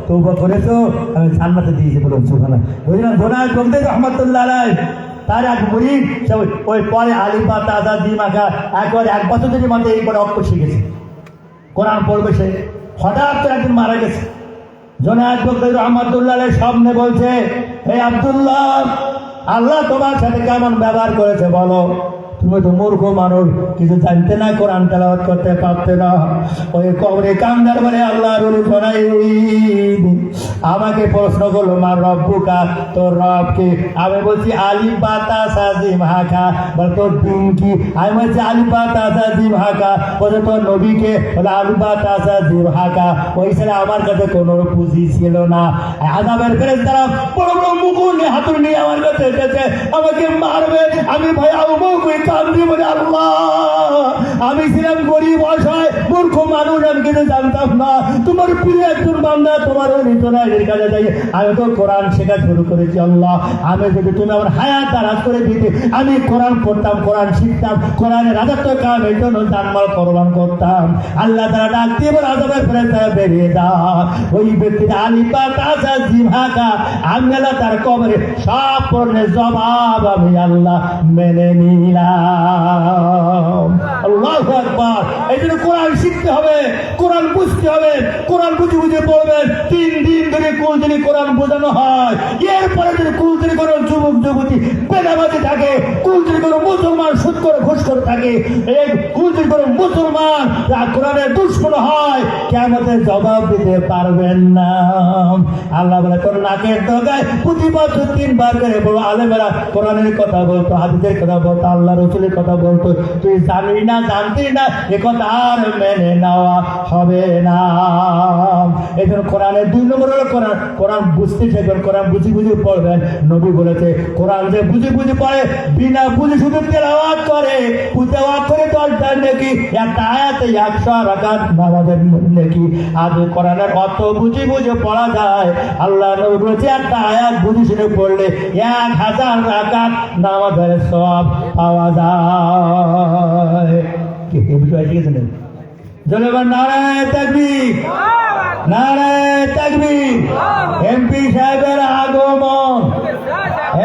তওবা করেছো, আমি জান্নাতে দিয়েছি, বলুন সুবহানাল্লাহ। বুঝলেন? জোনায়েদ বাগদাদী রহমাতুল্লাহ আলাইহি তার এক মুরিদ, ওই পরে আলিফ বা তাজা জি মাখা একবার 1 বছর ধরে মাঝে এই করে অক্ষর শিখেছে, কোরআন পড়বে। সে হঠাৎ করে একদিন মারা গেছে। জোনায়েদ বাগদাদী রহমাতুল্লাহ আলাইহি সামনে বলছে, হে আব্দুল্লাহ, আল্লাহ তোমার সাথে কেমন ব্যবহার করেছে বলো? তুমি তো মূর্খ মানুষ, কিছু জানতে না, কোরআন তেলাওয়াত করতে পারতে না। ওই কবরে কান্দার পরে আল্লাহ আমাকে প্রশ্ন করলো, মা রব্বুকা, তোর রব কি? আমি বলছি আলিফ বা তা সা জিম হাকা। বল তোর দিন কি? আমি বলছি আলিফ বা তা সা জিম হাকা। বলে তোর নবীকে? বলে আলিফ বা তা সা জিম হাকা। ওই ছেলে আমার কাছে কোনো পুঁজি ছিল না। আযাবের ফেরেশতারা বড় বড় মুকুট নিয়ে হাতুড়ি নিয়ে আমার কাছে এসেছে, আমাকে মারবে। আমি ভয় আবু করে কান্দি, বলে আল্লাহ, আমি ছিলাম গরিব, অসহায়, মূর্খ মানুষ, আমি কিছু জানতাম না। তোমার প্রিয় একজন বান্দা, তোমার নিতনায়ের কাছে যাই, আমি তো কোরআন শেখা শুরু করেছি। আল্লাহ, আমি যদি তুমি আমার হায়াত দারাজ করে দিতে, আমি কোরআন পড়তাম, কোরআন শিখতাম, কোরআনের রাজত্ব কামের জন্য জানমাল কোরবান করতাম। আল্লাহ তারা ডাক দিয়ে বলে আযাবের ফেরেশতারা বেরিয়ে দাও। ওই ব্যক্তির আলিফ বা তা সা জিম হাকা, আমি আল্লাহ তার কবরে সব প্রশ্নের জবাব আমি আল্লাহ মেনে নিলাম। আল্লাহু আকবার। এই জন্য কোরআন শিখতে হবে, কোরআন বুঝতে হবে, কোরআন বুঝে বুঝে পড়বেন। 3 দিন ধরে কুলতরি কোরআন বোঝানো হয়। এরপরে যদি কুলতরি কোনো যুবক যুবতী বেদাবাদী থাকে, কুলতরি কোনো মুসলমান সুদ করে ঘুষ করে থাকে, এই কুলতরি কোনো মুসলমান কোরআনের দুশ্মন হয়, কিয়ামতে জবাব দিতে পারবেন না। আল্লাহ বলে তোর নাকের ডগায় প্রতি বছর 3 বার করে বড় আলেমেরা কোরআনের কথা বলতো, হাদিসের কথা বলতো, আল্লাহ রসুলের কথা বলতো। তুই জানি না, জানতি না, এ কথা আর মেনে নেওয়া হবে না। এই জন্য কোরআনের 2 নম্বর হলো কোরআন। কোরআন বুঝতে শিখবেন, কোরআন বুঝি বুঝি পড়বেন। নবী বলেছে কোরআন যে বুঝি বুঝি পড়ে, বিনা বুঝি শুধু তেলাওয়াত করে, তেলাওয়াত করে 10টা নেকি, একটা আয়াতে 100 রাকাত নামাজের নেকি। আর কোরআনের অর্থ বুঝি বুঝে পড়া যায়, আল্লাহ নবী বলেছে একটা আয়াত বুঝি শুনে পড়লে 1000 রাকাত নামাজের সওয়াব পাওয়া যায়। কি বিষয় ঠিক আছে? জনগণ নারায়ে তাকবীর, নারায়ে তাকবীর। এমপি সাহেবের আগমন,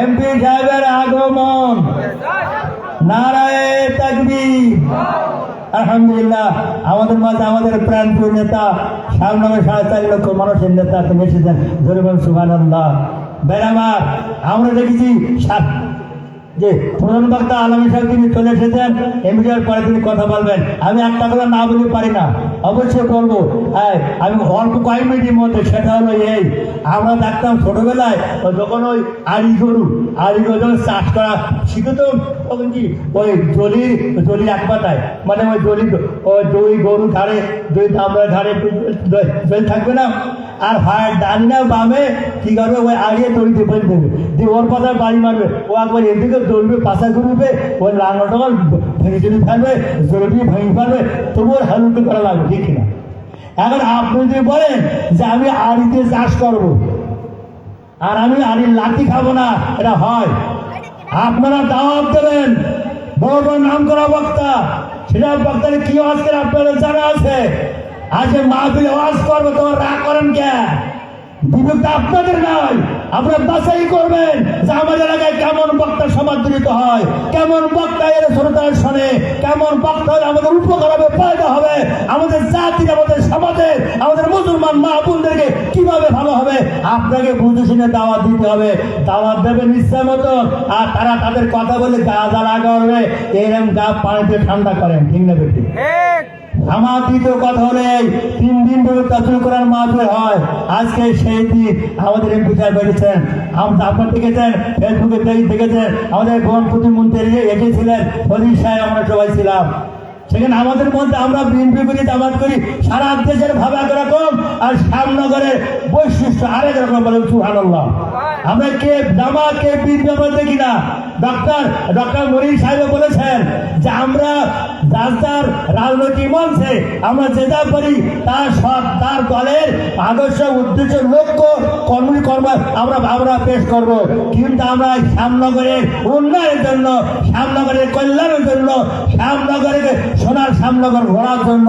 এমপি সাহেবের আগমন, নারায়ে তাকবীর। আলহামদুলিল্লাহ, আমাদের মাঝে আমাদের প্রাণপ্রিয় নেতা, সামনে 4.5 লক্ষ মানুষের নেতা তিনি এসেছেন। জনগণ সুবহানাল্লাহ। বেরামার আমরা দেখেছি যে প্রধান বক্তা আলমী সাহেব তিনি চলে এসেছেন, এমপিআর পরে তিনি কথা বলবেন। আমি একটা কথা না বলতে পারি না, অবশ্যই বলবো। হ্যাঁ, আমি অল্প কয়েক মিনিটের মধ্যে, সেটা হলো এই, আমরা দেখতাম ছোটবেলায় যখন ওই আড়ি গরু যখন চাষ করা শিখতাম, তখন কি ওই জলির এক পাতায়, মানে ওই গরু ধারে 2 দামড়া ধারে জল থাকবে না, আর হয় ডানি না বামে কি করবে, ওই আড়িয়ে তড়িতে ফেলে দেবে, দিয়ে ওর পাতায় বাড়ি মারবে, ও একবার এদিকে দৌড়বে, পাশা ঘুরবে, ওই লাঙলটা ভেঙে চলে ফেলবে, জলটি ভেঙে ফেলবে, তবু ওর হালুটি করা লাগবে, ঠিক না? এখন আপনি যদি বলেন যে আমি আড়িতে চাষ করবো আর আমি আড়ির লাঠি খাবো না, এটা হয়? আপনারা দাওয়াত দেবেন, বড় বড় নাম করা বক্তা, সেটা বক্তারে কি আজকে আপনারা জানা আছে? আজ মাহফিলে ওয়াজ করবে, তোমার রাগ করেন কে? বিবেকটা আপনাদের নয়, আপনারা বাছাই করবেন যে আমার এলাকায় কেমন বক্তা সমাদৃত হয়, কেমন বক্তা এর শ্রোতার শোনে, কেমন বক্তা হলে আমাদের উপকার হবে, ফায়দা হবে, আমাদের জাতির, আমাদের সমাজের, আমাদের মুসলমান মা বোনদেরকে কিভাবে ভালো হবে। আপনাকে বুঝে শুনে দাওয়াত দিতে হবে, দাওয়াত দেবেন ইচ্ছা মতো, আর তারা তাদের কথা বলে গা জ্বালা করবে, এরকম গা পানিতে ঠান্ডা করেন, ঠিক না বেটি? আমার দ্বিতীয় কথা হলে 3 দিন ধরে তাফসীর কোরআন মাহফিল হয়। আজকে সেই দিন আমাদের এমপি সাহেব বেরিয়েছেন, আপনার দেখেছেন, ফেসবুকে পেজ দেখেছেন, আমাদের গণ প্রতিমন্ত্রী এসেছিলেন, ফরিদ সাহেব, আমরা সবাই ছিলাম সেখানে। আমাদের মধ্যে আমরা বিএনপি করি, জামাত করি, সারা দেশের ভাব একরকম, আর শ্যামনগরের বৈশিষ্ট্য আরেক রকম। বলে সুবহানাল্লাহ। আমরা কে জামাত কে বিএনপি আমরা দেখি না। ডক্টর মনির সাহেব বলেছেন যে আমরা যার রাজনৈতিক মঞ্চে আমরা যেটা পারি তার দলের আদর্শ, উদ্দেশ্য, লক্ষ্য, কর্ম আমরা পেশ করব, কিন্তু আমরা শ্যামনগরের উন্নয়নের জন্য, শ্যামনগরের কল্যাণের জন্য, শ্যামনগরের সোনার শ্যামনগর ঘোরার জন্য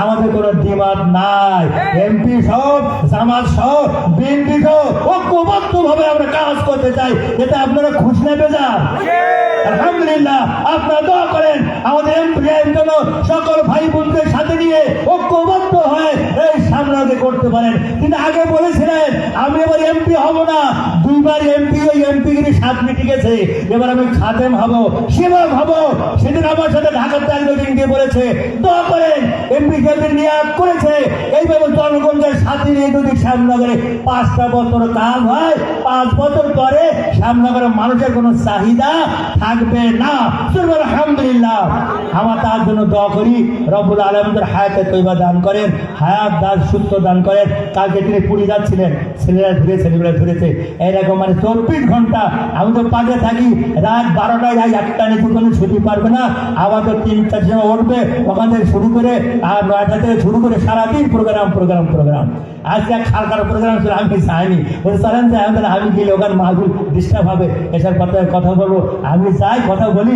আমাদের কোনো ডিমান্ড নাই। এমপি সব, জামাত সব, বিএনপি সব ঐক্যবদ্ধভাবে আমরা কাজ করতে চাই। এতে আপনারা খুশি নেবে যান। আলহামদুলিল্লাহ, আপনারা দোয়া করেন আমাদের এমপি জন্য সকল ভাই বোনদের সাথে নিয়ে ঐক্যবদ্ধ হয়ে এই সামনে করতে পারেন। কিন্তু আগে বলেছিলেন আমি এবার এমপি হব না, 2 বার এমপি, ওই এমপিগিরি 7 মিনিট গেছে, এবার আমি খাদেম হব, সেবক হব। সেদিন আমার সাথে ঢাকার মিটিং দিয়ে বলেছে দোয়া করেন, এমপি সাহেবের নিয়োগ করেছে, এইভাবে জনগণের সাথে নিয়ে যদি শ্যামনগরে 5টা বছর কাজ হয়, 5 বছর পরে শ্যামনগরের মানুষের কোনো চাহিদা থাকবে না। আলহামদুলিল্লাহ, আমার তার জন্য দোয়া করি, রব্বুল আলামিন হায়াতে তৈবা দান করেন, হায়াত দান, সুস্থ দান করেন। কালকে তিনি পুরী যাচ্ছিলেন, ছেলেমেয়েরা ধরেছে এইরকম, মানে 24 ঘন্টা আমি তো পাশে থাকি, রাত 12টায় যাই, 1টা নিচে কোনো ছুটি পারবে না, আবার তো 3টার সময় উঠবে, ওখান থেকে শুরু করে আর 9টা থেকে শুরু করে সারাদিন প্রোগ্রাম। আজকে খালকার প্রোগ্রাম ছিল, আমি যাইনি, বলে চলেন যে আমি গেলে ওখানে মাহফিল ডিস্টার্ব হবে, এসব কথা বলবো। আমি যাই, কথা বলি,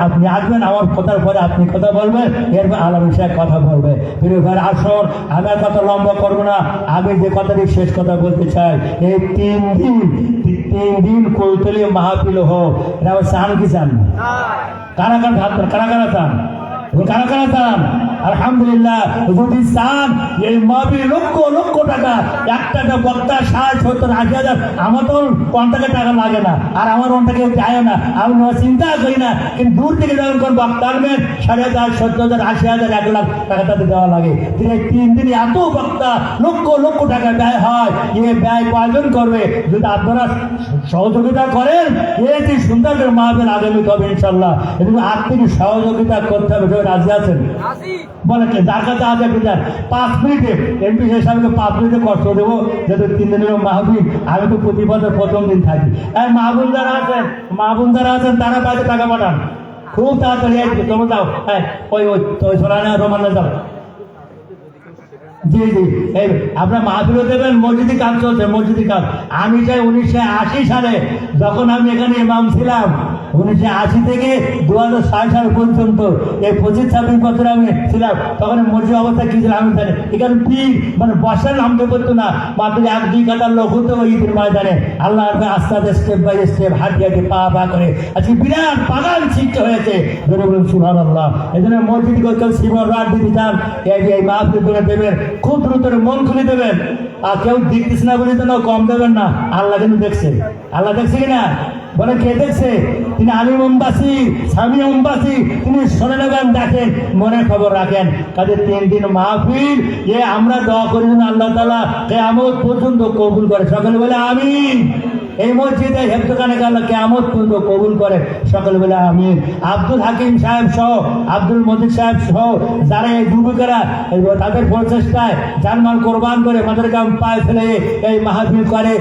আপনি আসবেন, আমার কথার পরে আপনি কথা বলবেন, এরপর আলাম সাহেব কথা বলবে। প্রিয় ভাই আসুন, আমি আর কথা লম্বা করবো না, আমি যে কথাটি শেষ কথা বলতে চাই, এই 3 দিন কৌতলী মাহফিল হোক, এটা আবার চান কি চান? কারা চান? আলহামদুলিল্লাহ, যদি চান এই মাহফিল লক্ষ টাকা, একটা বক্তা 60-70-80 হাজার, আমার তো কন্টাকে টাকা লাগে না, আর আমার ওনটাকে যায় না, আমি চিন্তা করি না। কিন্তু দূর থেকে যখন কোন বক্তা আনবেন 60,000, 70,000, 80,000, 1 লাখ টাকা তাদের দেওয়া লাগে। 3 দিনে এত বক্তা লক্ষ টাকা ব্যয় হয়, ব্যয় কয়জন করবে? যদি আপনারা সহযোগিতা করেন, এই সুন্দর করে মাহফিল আগামী হবে ইনশাল্লাহ। কিন্তু আর্থিক সহযোগিতা করতে হবে, রাজি আছেন? বলে যার কাছে আছে 5 মিনিটে এমপি সাহেবকে 5 মিনিটে কষ্ট দেবো, যেহেতু 3 দিনের মাহফিল, আমি তো প্রতি বছর প্রথম দিন থাকি। মাহবুব যারা আছেন তারা বাইরে টাকা পাঠান, খুব তাড়াতাড়ি আসবে। তোমরা যাও, ওই সোনানা রোমানা যাও। জি, এই আপনার মাহফিলও দেবেন, মসজিদি কাজ চলছে, মসজিদি কাজ। আমি চাই 1980 সালে যখন আমি এখানে ইমাম ছিলাম, 1980 থেকে 2006 সাল পর্যন্ত, এই 25-26 বছর আমি ছিলাম, তখন মসজিদ অবস্থা কি ছিল আমি জানি। এখানে ভিড়, মানে বসার নামতে পারতো না, মাত্র 1-2 কাতার লোক হতো ঈদের ময়দানে। আল্লাহ আস্তে আস্তে স্টেপ বাই স্টেপ হাঁটি পা করে আজকে বিরাট বাগান সৃষ্টি হয়েছে। বলুন সুবহানাল্লাহ। এই জন্য মসজিদ কেউ সিমর রাত দিতে চান, এই মাহফিল করে দেবেন, খুব দ্রুত মন খুলে দেবেন। আর কেউ দেখতেছে না বলে তো কম দেবেন না, আল্লাহ কিন্তু দেখছে। আল্লাহ দেখছে কিনা বলে, কে দেখছে? তিনি আলিম উম্বাসী, স্বামী উম্বাসী, তিনি শুনে নেবেন, দেখেন, মনে খবর রাখেন। কাজে 3 দিন মাহফিল, আমরা দোয়া করি আল্লাহ তাআলা কিয়ামত পর্যন্ত কবুল করে। সকলে বলে আমিন। এই মসজিদে হেফজখানে আল্লাহ কিয়ামত পর্যন্ত কবুল করে, সকলে বলে আমিন। আব্দুল হাকিম সাহেব সহ, আব্দুল মজিদ সাহেব সহ যারা এই যুবকেরা তাদের প্রচেষ্টায় জানমাল কোরবান করে, আমাদের পায়ে ফেলে এই মাহফিল করে।